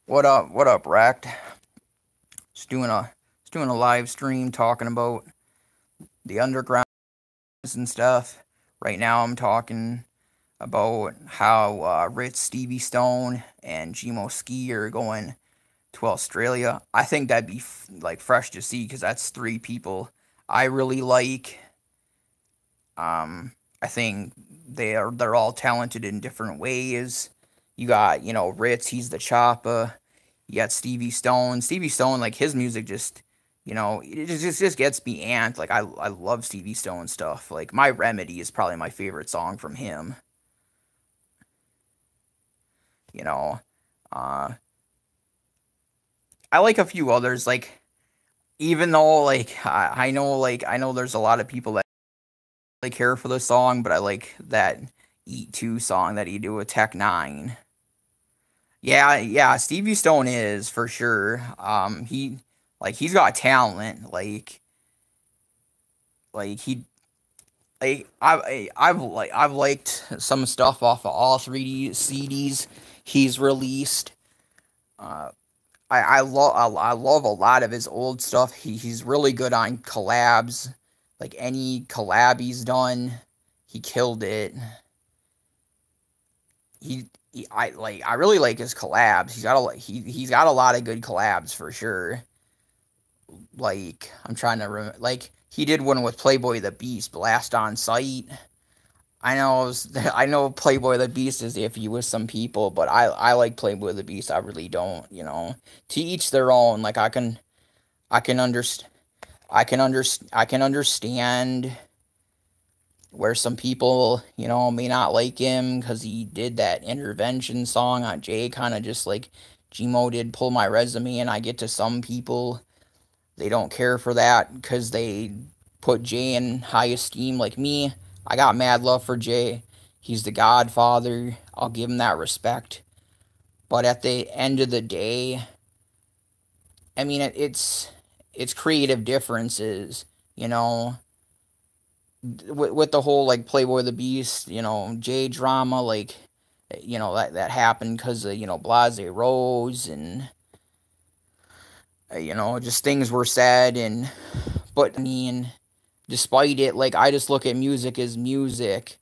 Speaker 1: What up, Racked? Just doing a live stream talking about the underground and stuff. Right now I'm talking about how Ritz, Stevie Stone, and Gmo Ski are going to Australia. I think that'd be like fresh to see, because that's 3 people I really like. I think they're all talented in different ways. You got, you know, Ritz, he's the choppa. You got Stevie Stone. Stevie Stone, like, his music just, you know, it just gets me amped. Like, I love Stevie Stone stuff. Like, My Remedy is probably my favorite song from him. You know, I like a few others, like, even though, like, I know there's a lot of people that really care for the song, but I like that Eat 2 song that he did with Tech 9. Yeah, Stevie Stone is, for sure. He's got talent. I've liked some stuff off of all 3D CDs he's released. I love a lot of his old stuff. He's really good on collabs. Like, any collab he's done, he killed it. I really like his collabs. He's got a lot of good collabs, for sure. Like, I'm trying to remember, like, he did one with Playboy the Beast, Blast on Sight. I know I know Playboy the Beast is iffy with some people, but I like Playboy the Beast. I really don't, you know. To each their own. Like I can underst I can understand where some people, you know, may not like him because he did that intervention song on Jay, kind of just like Gmo did Pull My Resume, and I get to some people, they don't care for that because they put Jay in high esteem. Like me, I got mad love for Jay. He's the godfather. I'll give him that respect. But at the end of the day, I mean, it's creative differences, you know, with the whole like Playboy the Beast, you know, Jay drama, like, you know, that happened because of, you know, Blase Rose, and you know, just things were said. And but I mean, despite it, like, I just look at music as music.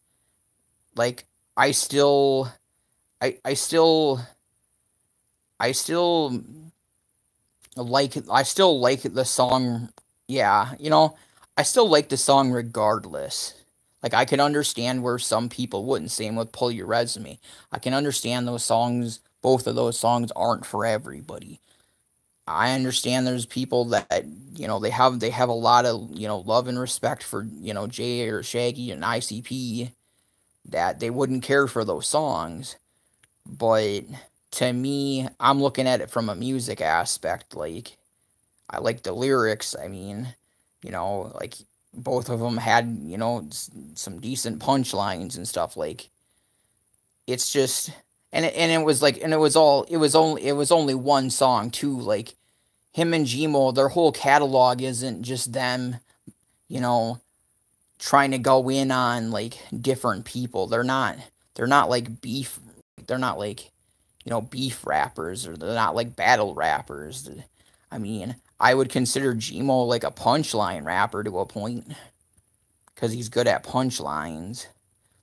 Speaker 1: Like, I still I I still I still I still like the song. Yeah, you know, I still like the song regardless. Like, I can understand where some people wouldn't. Same with Pull Your Resume. I can understand those songs. Both of those songs aren't for everybody. I understand there's people that, you know, they have a lot of, you know, love and respect for, you know, Jay or Shaggy and ICP, that they wouldn't care for those songs. But to me, I'm looking at it from a music aspect. Like, I like the lyrics. I mean, you know, like, both of them had, you know, some decent punchlines and stuff. Like, it's just, and it was like, and it was only one song too. Like, him and Gmo, their whole catalog isn't just them, you know, trying to go in on like different people. They're not like beef. They're not like, you know, beef rappers, or they're not like battle rappers. I mean, I would consider Gmo like a punchline rapper to a point, because he's good at punchlines.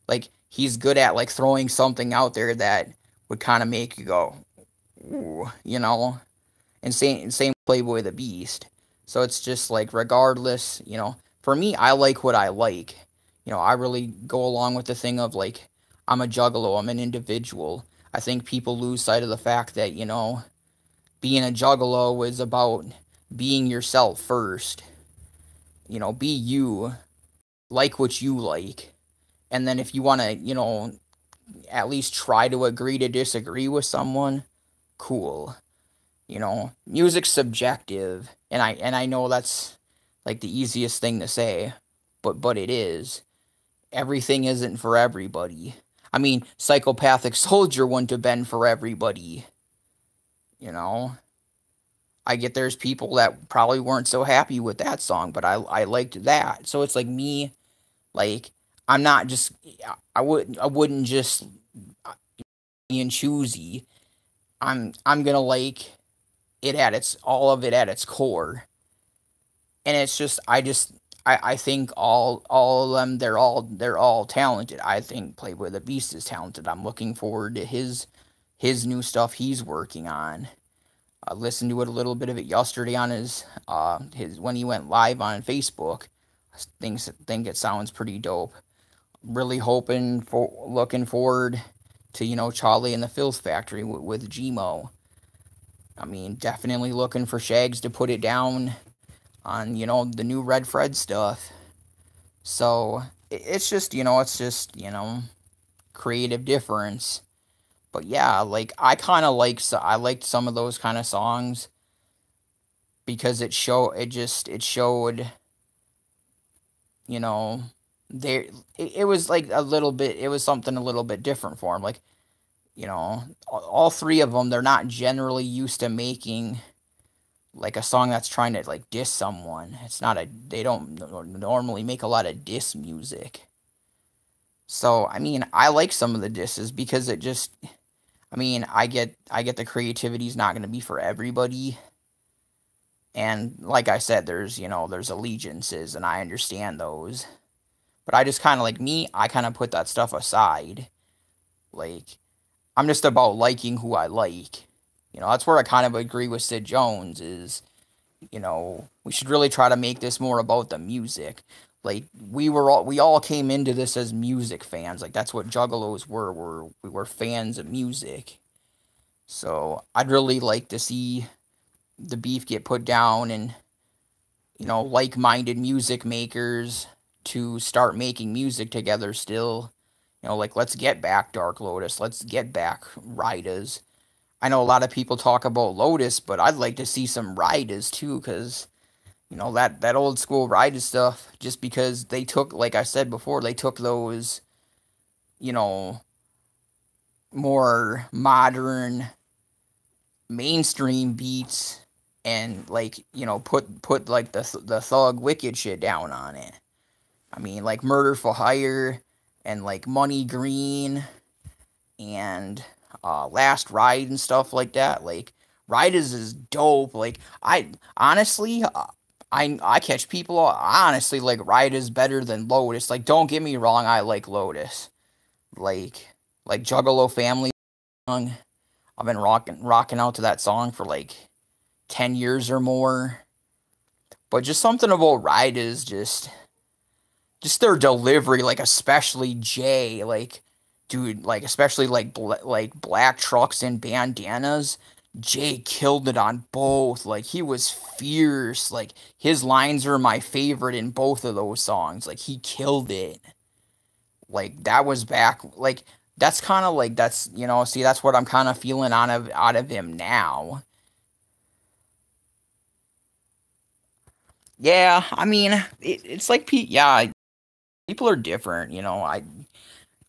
Speaker 1: Like, he's good at like throwing something out there that would kind of make you go, ooh, you know. And same Playboy the Beast. So it's just like, regardless, you know, for me, I like what I like. You know, I really go along with the thing of like, I'm a juggalo, I'm an individual. I think people lose sight of the fact that, you know, being a juggalo is about being yourself first. You know, be you, like what you like. And then if you want to, you know, at least try to agree to disagree with someone, cool. You know, music's subjective, and I know that's like the easiest thing to say, but it is. Everything isn't for everybody. I mean, Psychopathic Soldier wouldn't have been for everybody. You know, I get there's people that probably weren't so happy with that song, but I liked that. So it's like me, like, I'm not just, I wouldn't just be and choosy. I'm gonna like it at its, all of it at its core. And it's just, I think all of them, they're all talented. I think Playboy the Beast is talented. I'm looking forward to his new stuff he's working on. I listened to it, a little bit of it yesterday on his when he went live on Facebook. I think it sounds pretty dope. Really looking forward to, you know, Charlie and the Filth Factory with Gmo. I mean, definitely looking for Shags to put it down on, you know, the new Red Fred stuff. So it's just, you know, creative difference. But yeah, like, I kind of like, I liked some of those kind of songs because it showed, you know, there, it was like a little bit, it was something a little bit different for him. Like, you know, all three of them, they're not generally used to making like a song that's trying to like diss someone. It's not they don't normally make a lot of diss music. So, I mean, I like some of the disses because it just, I mean, I get the creativity's not going to be for everybody. And like I said, there's, you know, there's allegiances, and I understand those. But I just kind of, like me, I kind of put that stuff aside. Like, I'm just about liking who I like. You know, that's where I kind of agree with Sid Jones is, you know, we should really try to make this more about the music. Like we all came into this as music fans. Like that's what Juggalos were. We were fans of music. So I'd really like to see the beef get put down and, like-minded music makers to start making music together still. Like let's get back Dark Lotus. Let's get back Rydas. I know a lot of people talk about Lotus, but I'd like to see some Rydas too, because that old school Rydas stuff, just because they took, like I said before, they took those, you know, more modern mainstream beats and like, put like the thug wicked shit down on it. I mean, like Murder for Hire and like Money Green and Last Ride and stuff like that. Like Rydas is dope. Like I honestly, I catch people honestly like Rydas better than Lotus. Like don't get me wrong, I like Lotus. Like Juggalo Family song. I've been rocking out to that song for like 10 years or more. But just something about Rydas, just their delivery, like especially Jay, like dude, like especially like black trucks and bandanas. Jay killed it on both. Like he was fierce. Like his lines are my favorite in both of those songs. Like he killed it. Like that was back. Like that's kind of like see that's what I'm kind of feeling out of him now. Yeah, I mean it's like yeah, people are different.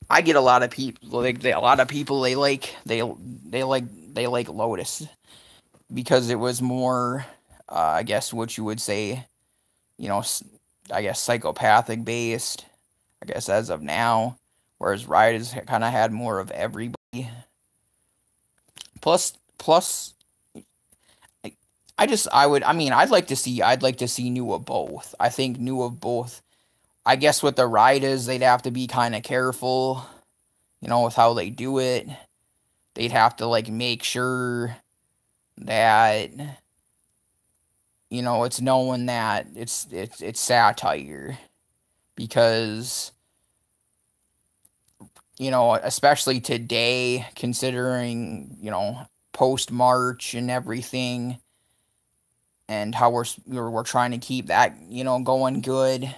Speaker 1: I get a lot of people a lot of people they like Lotus because it was more I guess what you would say, I guess psychopathic based, I guess as of now, whereas Riders kind of had more of everybody. Plus I'd like to see new of both. I think new of both. I guess with the Riders they'd have to be kind of careful, with how they do it. They'd have to like make sure that it's known that it's satire, because especially today, considering post March and everything, and how we're trying to keep that going good,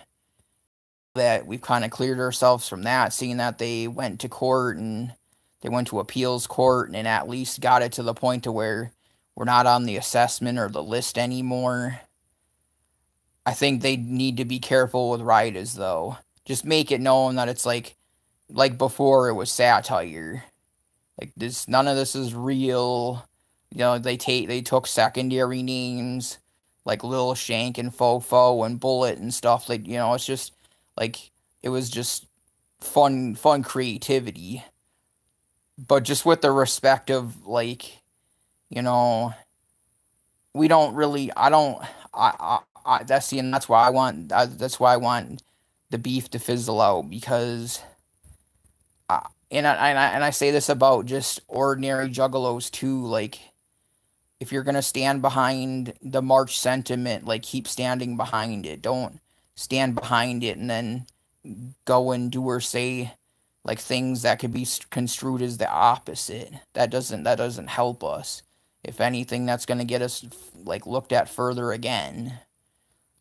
Speaker 1: that we've kind of cleared ourselves from that, seeing that they went to court and they went to appeals court and at least got it to the point to where we're not on the assessment or the list anymore. I think they need to be careful with Riders though. Just make it known that it's like before it was satire. Like this, none of this is real. They took secondary names like Lil Shank and Fofo and Bullet and stuff. Like it's just like it was just fun creativity, but just with the respect of like we don't really. I don't. That's why I want the beef to fizzle out, because and I say this about just ordinary juggalos too. Like if you're gonna stand behind the March sentiment, like keep standing behind it. Don't stand behind it and then go and do or say like things that could be construed as the opposite. That doesn't help us. If anything, that's gonna get us like looked at further again.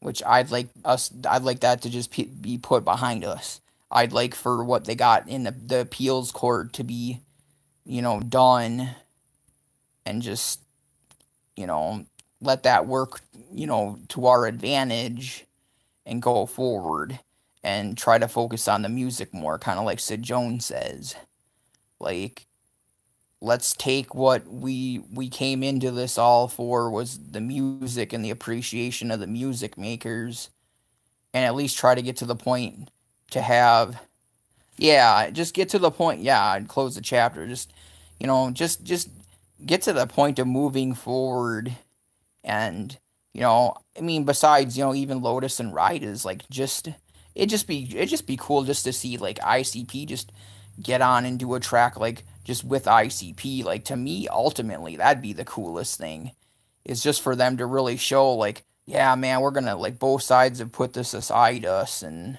Speaker 1: Which I'd like that to just be put behind us. I'd like for what they got in the appeals court to be, done, and just, let that work, to our advantage and go forward and try to focus on the music more, kind of like Sid Jones says. Like, let's take what we came into this all for, was the music and the appreciation of the music makers, and at least try to get to the point to have, just get to the point, and close the chapter, just get to the point of moving forward, and, I mean, besides, even Lotus and Riders, like, it'd just be cool just to see, like, ICP just get on and do a track, like, just with ICP. Like, to me, ultimately, that'd be the coolest thing. Is just for them to really show, like, yeah, man, we're gonna like both sides have put this aside us, and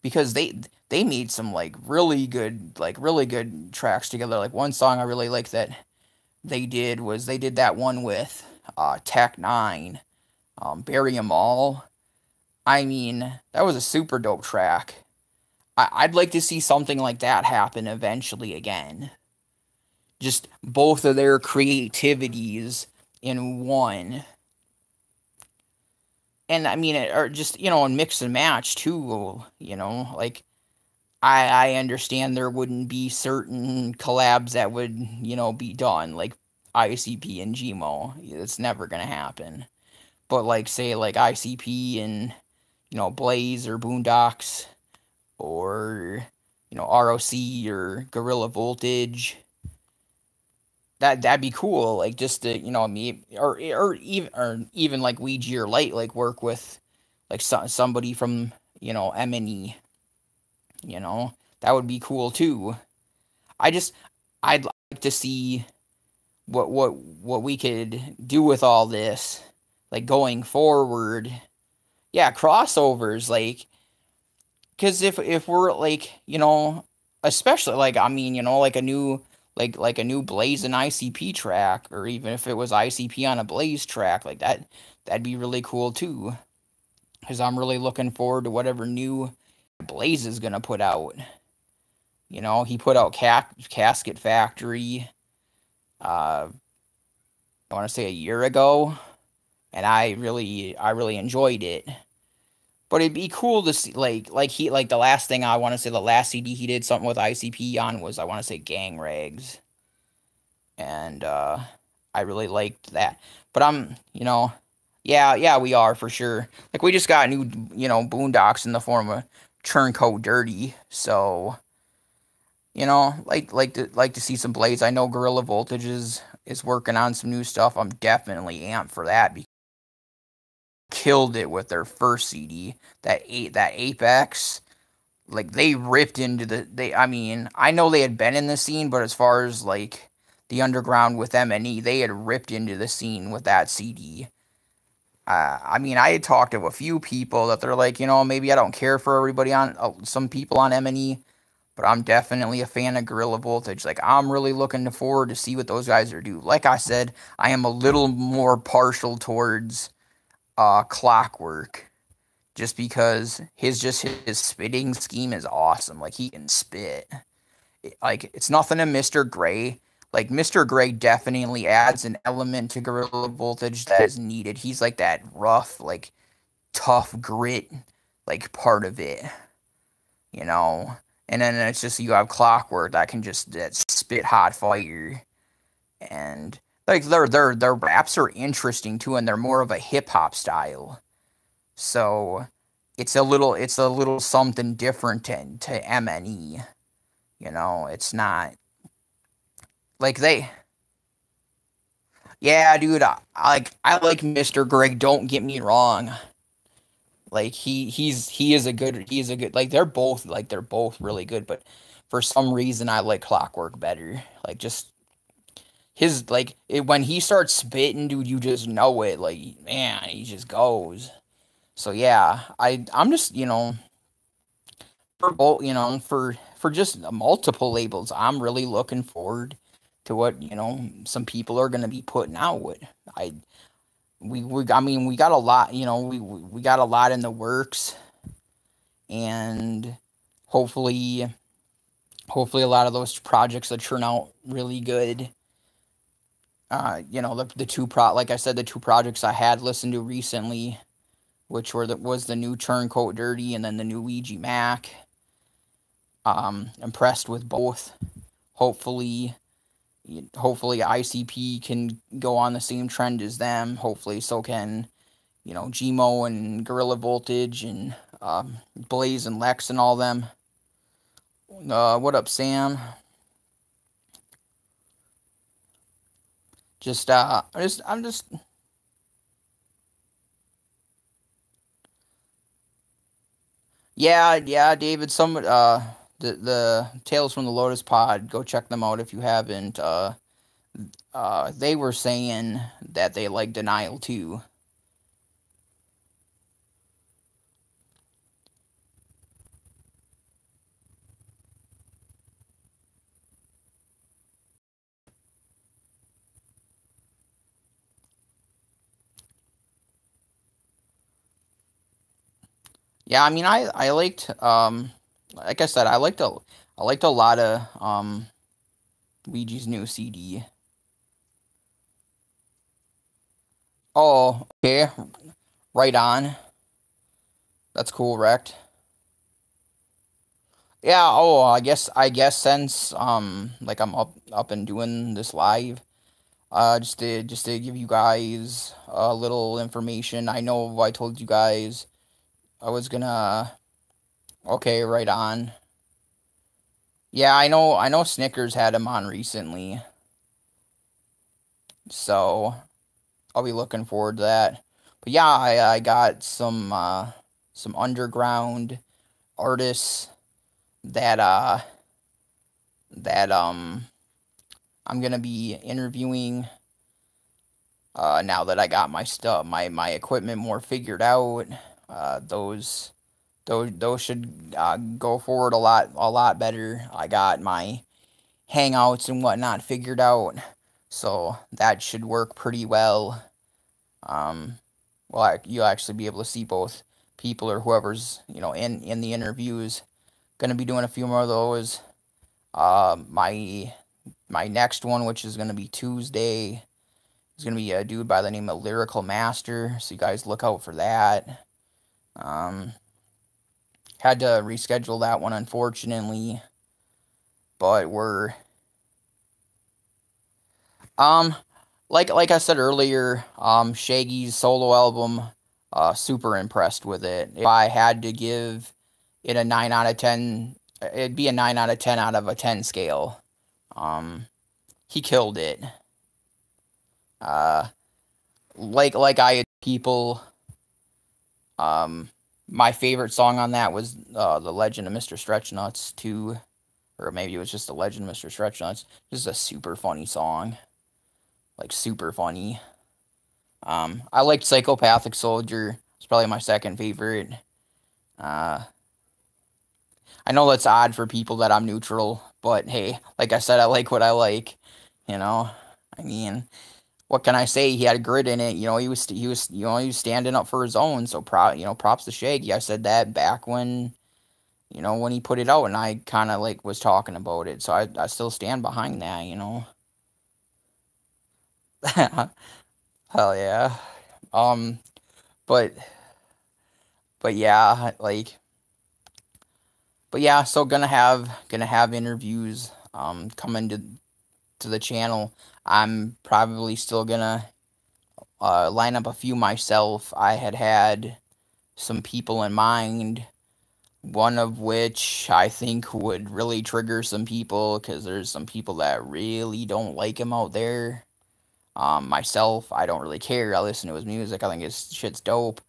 Speaker 1: because they made some like really good tracks together. Like one song I really like that they did that one with Tech Nine, Bury 'Em All. I mean, that was a super dope track. I'd like to see something like that happen eventually again. Just both of their creativities in one. And I mean, or just, and mix and match too, like I understand there wouldn't be certain collabs that would, be done, like ICP and Gmo. It's never gonna happen. But like say like ICP and, Blaze or Boondocks or, ROC or Gorilla Voltage. That'd be cool. Like just to, me or even like Ouija or Light like work with like somebody from, M&E, that would be cool too. I'd like to see what we could do with all this, like going forward. Yeah, crossovers, like, because if we're like, especially like I mean, like a new like a new Blaze and ICP track, or even if it was ICP on a Blaze track, like that'd be really cool too. Because I'm really looking forward to whatever new Blaze is gonna put out. He put out Casket Factory, I want to say a year ago, and I really enjoyed it. But it'd be cool to see like the last thing I want to say the last CD he did something with ICP on was I want to say Gang Rags, and I really liked that. But yeah, we are for sure. Like we just got new Boondocks in the form of Turncoat Dirty, so. Like to see some Blaze. I know Gorilla Voltage is working on some new stuff. I'm definitely amped for that. Because killed it with their first CD, that Apex. Like they ripped into I mean, I know they had been in the scene, but as far as like the underground with M&E, they had ripped into the scene with that CD. I mean, I had talked to a few people that they're like, maybe I don't care for everybody on some people on M&E. But I'm definitely a fan of Gorilla Voltage. Like, I'm really looking forward to see what those guys are do. Like I said, I am a little more partial towards Clockwork. Just because his spitting scheme is awesome. Like, he can spit. Like, it's nothing to Mr. Gray. Like, Mr. Gray definitely adds an element to Gorilla Voltage that is needed. He's like that rough, like, tough grit, like, part of it. And then it's just you have Clockwork that can just spit hot fire, and like their raps are interesting too, and they're more of a hip hop style. So it's a little something different to M&E. It's not like they. Yeah, dude, I like Mr. Greg. Don't get me wrong. Like he is a good they're both really good, but for some reason I like Clockwork better. Like just when he starts spitting, dude, you just know it. Like man, he just goes. So yeah, I'm just for both for just multiple labels, I'm really looking forward to what some people are gonna be putting out. I I mean we got a lot, we got a lot in the works, and hopefully a lot of those projects that turn out really good. The like I said, the two projects I had listened to recently, which was the new Turncoat Dirty and then the new Ouija Macc. Impressed with both. Hopefully ICP can go on the same trend as them. Hopefully so can Gmo and Gorilla Voltage and Blaze and Lex and all them. What up, Sam? I'm just. Yeah, David. The Tales from the Lotus Pod. Go check them out if you haven't. They were saying that they like Denial too. Yeah, I mean, I liked, like I said, I liked a lot of, Ouija's new CD. Oh, okay, right on. That's cool, wrecked. Yeah, oh, I guess since, like I'm up and doing this live, just to give you guys a little information. I know I told you guys I was gonna, okay, right on. Yeah, I know Snickers had him on recently, so I'll be looking forward to that. But yeah, I got some underground artists that that I'm gonna be interviewing now that I got my stuff, my equipment more figured out. Those those should go forward a lot better. I got my hangouts and whatnot figured out, so that should work pretty well. Um, well, you'll actually be able to see both people or whoever's in the interviews. Gonna be doing a few more of those. My next one, which is gonna be Tuesday, is gonna be a dude by the name of Lyrical Master. So you guys look out for that. Um, Had to reschedule that one, unfortunately, but we're um like I said earlier, Shaggy's solo album, super impressed with it. If I had to give it a 9 out of 10, it'd be a 9 out of 10 out of a 10 scale. He killed it. Uh, like I had people, um, my favorite song on that was The Legend of Mr. Stretch Nuts 2, or maybe it was just The Legend of Mr. Stretch Nuts. This is a super funny song, like super funny. I liked Psychopathic Soldier. It's probably my second favorite. Uh, I know that's odd for people that I'm neutral, but hey, like I said, I like what I like. You know, I mean, what can I say? He had grit in it. He was standing up for his own. So props to Shaggy. I said that back when when he put it out, and I kind of like was talking about it. So I still stand behind that. Hell yeah. Um, but yeah, like. But yeah, so gonna have interviews coming to the channel. I'm probably still gonna line up a few myself. I had some people in mind, one of which I think would really trigger some people because there's some people that really don't like him out there. Myself, I don't really care. I listen to his music. I think his shit's dope.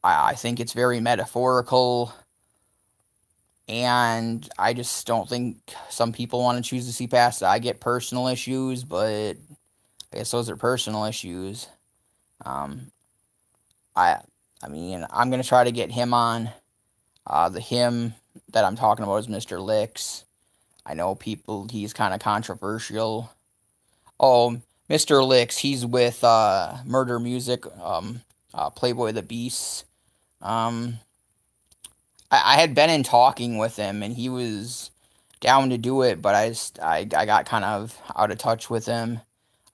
Speaker 1: I think it's very metaphorical. And I just don't think some people want to choose to see past it. I get personal issues, but I guess those are personal issues. Um, I, I mean, I'm gonna try to get him on. The him that I'm talking about is Mr. Licks. I know he's kind of controversial. Oh, Mr. Licks, he's with Murder Music, Playboy the Beast. Um, I had been in talking with him, and he was down to do it, but I got kind of out of touch with him.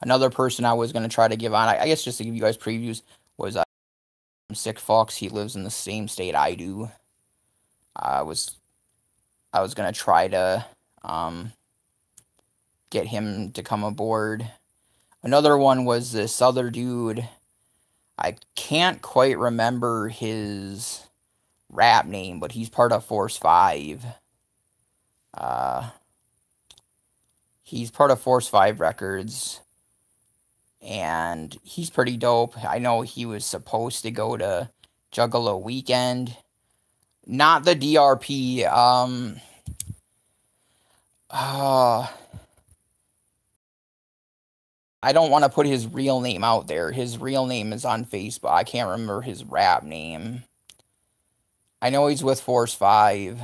Speaker 1: Another person I was going to try to give on, I guess just to give you guys previews, was Sick Fox. He lives in the same state I do. I was going to try to get him to come aboard. Another one was this other dude. I can't quite remember his rap name, but he's part of Force 5. He's part of Force 5 Records, and he's pretty dope. I know he was supposed to go to Juggalo Weekend. Not the DRP, I don't want to put his real name out there. His real name is on Facebook. I can't remember his rap name. I know he's with Force 5.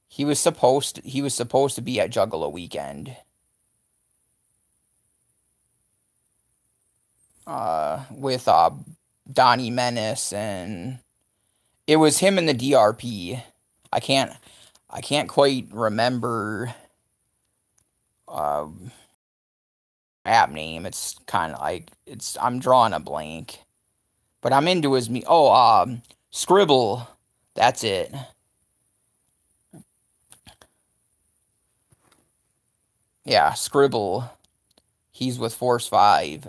Speaker 1: He was supposed to be at Juggalo Weekend. With Donnie Menace and It was him and the DRP. I can't quite remember app name. It's kind of like I'm drawing a blank. But I'm into his Scribble. That's it. Yeah, Scribble. He's with Force 5.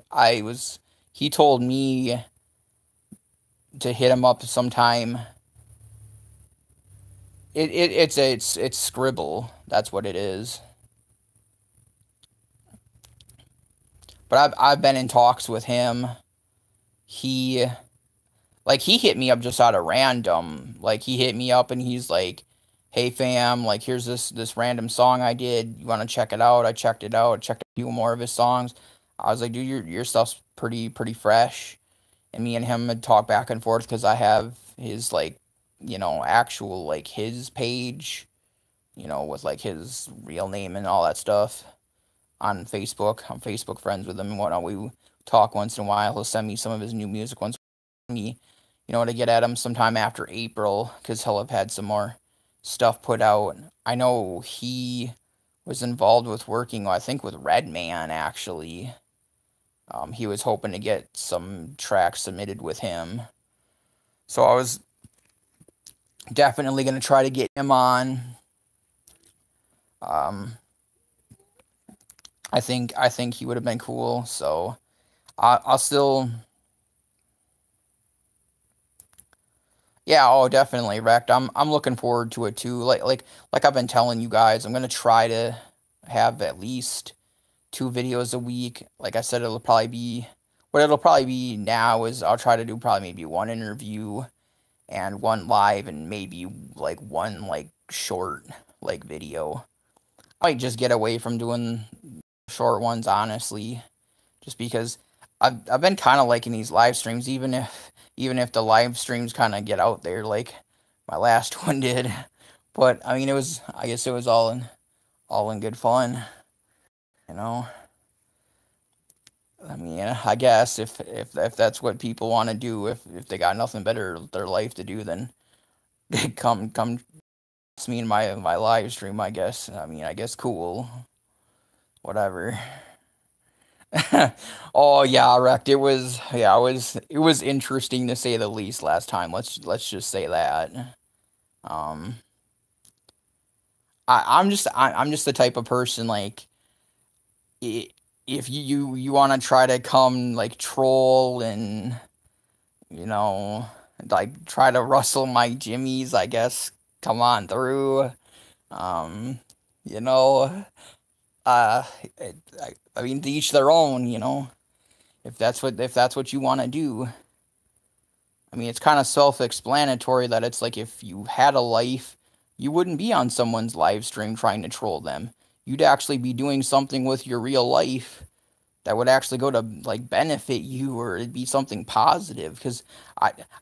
Speaker 1: He told me to hit him up sometime. It's Scribble. That's what it is. But I've been in talks with him. He hit me up just out of random. Like, he hit me up and he's like, "Hey fam, like, here's this random song I did. You want to check it out?" I checked it out. I checked a few more of his songs. I was like, "Dude, your stuff's pretty fresh." And me and him had talked back and forth because I have his, like, actual, like, his page, with, like, his real name and all that stuff on Facebook. I'm Facebook friends with him and whatnot. We talk once in a while. He'll send me some of his new music once me, to get at him sometime after April, because he'll have had some more stuff put out. I know he was involved with working, I think, with Redman, actually. He was hoping to get some tracks submitted with him. So I was definitely going to try to get him on. I think he would have been cool, so I'll still... Yeah, oh, definitely, Wrecked. I'm looking forward to it too. Like I've been telling you guys, I'm gonna try to have at least 2 videos a week. Like I said, it'll probably be now is I'll try to do probably maybe 1 interview and 1 live and maybe like 1 like short like video. I might just get away from doing short ones, honestly, just because I've been kind of liking these live streams, even if the live streams kind of get out there like my last one did. But I mean, I guess it was all in good fun, I mean, I guess if that's what people want to do, if they got nothing better in their life to do, then come see me in my live stream, I guess. I mean, I guess cool. Whatever. Oh yeah, Wrecked. It was interesting to say the least last time. Let's just say that. I'm just the type of person, like, if you want to try to come like troll and like try to rustle my jimmies, I guess come on through. You know, I mean, to each their own, if that's what you want to do. I mean, it's kind of self-explanatory that it's like, if you had a life, you wouldn't be on someone's live stream trying to troll them. You'd actually be doing something with your real life that would actually go to, like, benefit you, or it'd be something positive. Because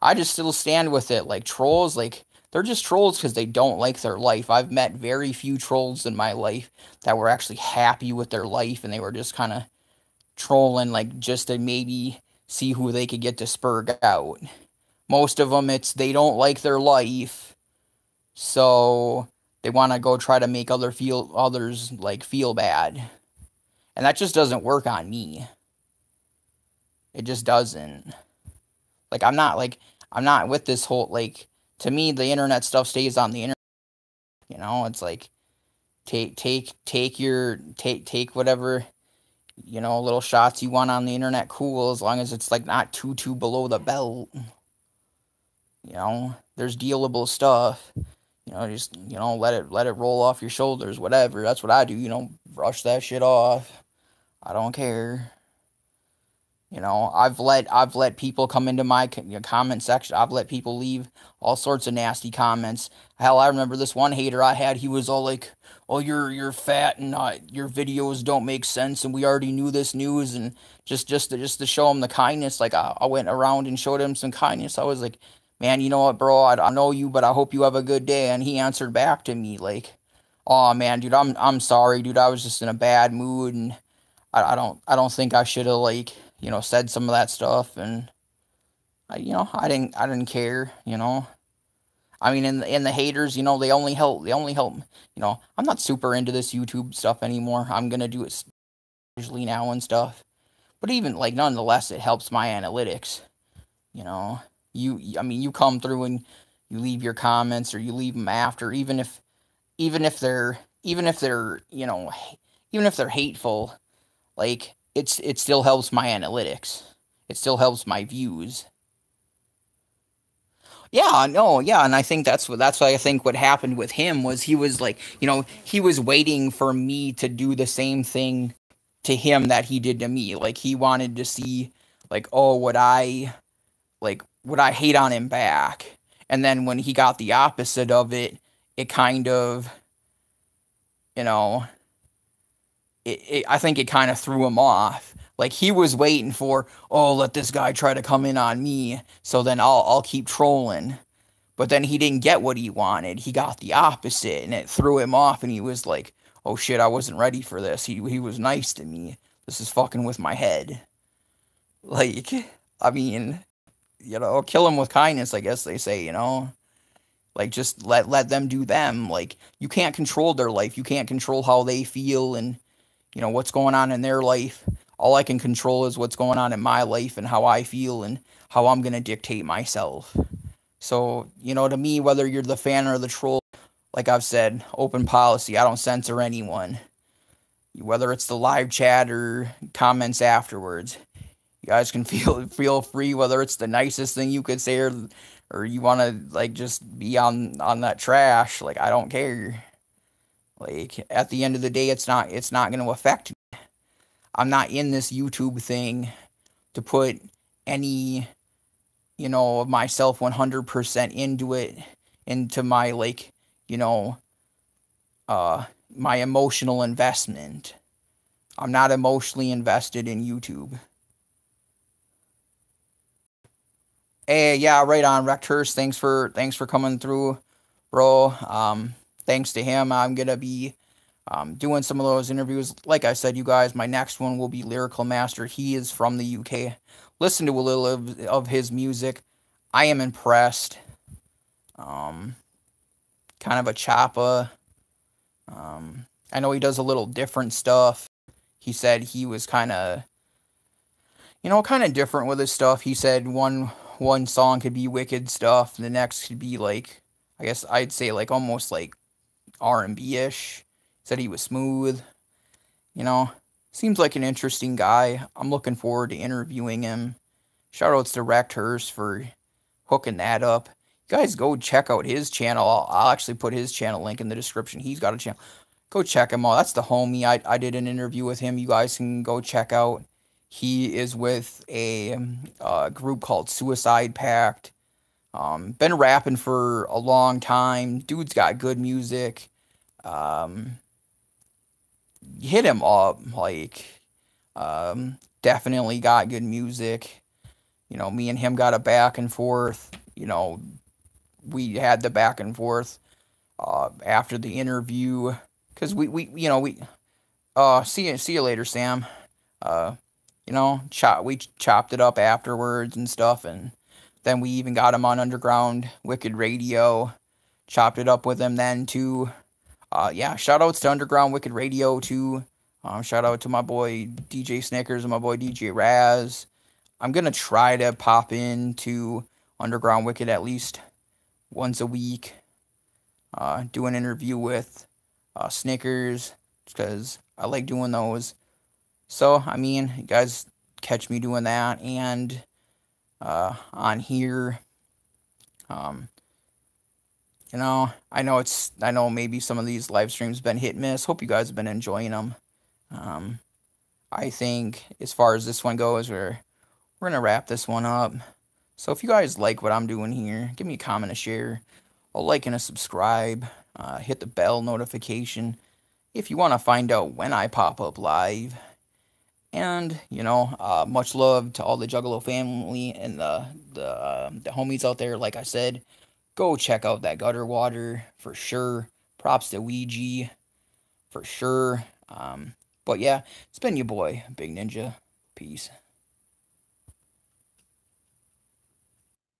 Speaker 1: I just still stand with it. Like, trolls, like, they're just trolls because they don't like their life. I've met very few trolls in my life that were actually happy with their life, and they were just kind of trolling, like, just to maybe see who they could get to spurg out. Most of them, it's they don't like their life, so they want to go try to make others like feel bad. And that just doesn't work on me. It just doesn't. Like, I'm not with this whole, like, to me, the internet stuff stays on the internet. It's like, take whatever, little shots you want on the internet, cool, as long as it's, like, not too below the belt. There's dealable stuff. Just, let it roll off your shoulders, whatever. That's what I do, brush that shit off. I don't care. I've let people come into my comment section. I've let people leave all sorts of nasty comments. Hell, I remember this one hater I had. He was all like, "Oh, you're fat and your videos don't make sense, and we already knew this news." And just to show him the kindness, like, I went around and showed him some kindness. I was like, "Man, you know what, bro? I know you, but I hope you have a good day." And he answered back to me like, "Oh man, dude, I'm sorry, dude. I was just in a bad mood, and I don't think I should have, like, said some of that stuff." And I didn't care, I mean, in the haters, you know, they only help. You know, I'm not super into this YouTube stuff anymore. I'm gonna do it usually now and stuff. But even like, nonetheless, it helps my analytics. You know, I mean, you come through and you leave your comments, or you leave them after, even if they're, you know, even if they're hateful. Like, it still helps my analytics. It still helps my views. Yeah, no, yeah, and I think that's why I think what happened with him was he was like, you know, he was waiting for me to do the same thing to him that he did to me. Like, he wanted to see, like, oh, would I hate on him back? And then when he got the opposite of it, it kind of, you know, I think it kind of threw him off. Like, he was waiting for, oh, let this guy try to come in on me, so then I'll keep trolling. But then he didn't get what he wanted. He got the opposite, and it threw him off, and he was like, oh shit, I wasn't ready for this. He was nice to me. This is fucking with my head. Like, I mean, you know, kill him with kindness, I guess they say, you know? Like, just let them do them. Like, you can't control their life. You can't control how they feel and, you know, what's going on in their life. All I can control is what's going on in my life and how I feel and how I'm going to dictate myself. So, you know, to me, whether you're the fan or the troll, like I've said, open policy. I don't censor anyone. Whether it's the live chat or comments afterwards. You guys can feel free, whether it's the nicest thing you could say, or you want to, like, just be on that trash. Like, I don't care. Like, at the end of the day, it's not going to affect me. I'm not in this YouTube thing to put any, you know, of myself 100% into it, into my, like, you know, my emotional investment. I'm not emotionally invested in YouTube. Hey, yeah, right on, Rectors. Thanks for coming through, bro. Thanks to him, I'm gonna be doing some of those interviews. Like I said, you guys, my next one will be Lyrical Master. He is from the UK. Listen to a little of his music. I am impressed. Kind of a choppa. I know he does a little different stuff. He said he was kind of, you know, kind of different with his stuff. He said one song could be wicked stuff, the next could be like, I guess I'd say like almost like R&B-ish. Said he was smooth. You know, seems like an interesting guy. I'm looking forward to interviewing him. Shoutouts to Rectors for hooking that up. You guys go check out his channel. I'll actually put his channel link in the description. He's got a channel. Go check him out. That's the homie. I did an interview with him. You guys can go check out. He is with a group called Suicide Pact. Been rapping for a long time. Dude's got good music. Hit him up. Like, definitely got good music. You know, me and him got a back and forth. You know, we had the back and forth after the interview. Because see you later, Sam. You know, we chopped it up afterwards and stuff, and then we even got him on Underground Wicked Radio. Chopped it up with him then, too. Yeah, shout-outs to Underground Wicked Radio, too. Shout-out to my boy DJ Snickers and my boy DJ Raz. I'm going to try to pop into Underground Wicked at least once a week. Do an interview with Snickers, because I like doing those. So, I mean, you guys catch me doing that, and on here, you know, I know maybe some of these live streams have been hit and miss. Hope you guys have been enjoying them. I think as far as this one goes, we're gonna wrap this one up. So if you guys like what I'm doing here, give me a comment, a share, a like, and a subscribe. Hit the bell notification if you want to find out when I pop up live. And, you know, much love to all the Juggalo family and the homies out there. Like I said, go check out that Gutterwater for sure. Props to Ouija for sure. But yeah, it's been your boy, Big Ninja. Peace.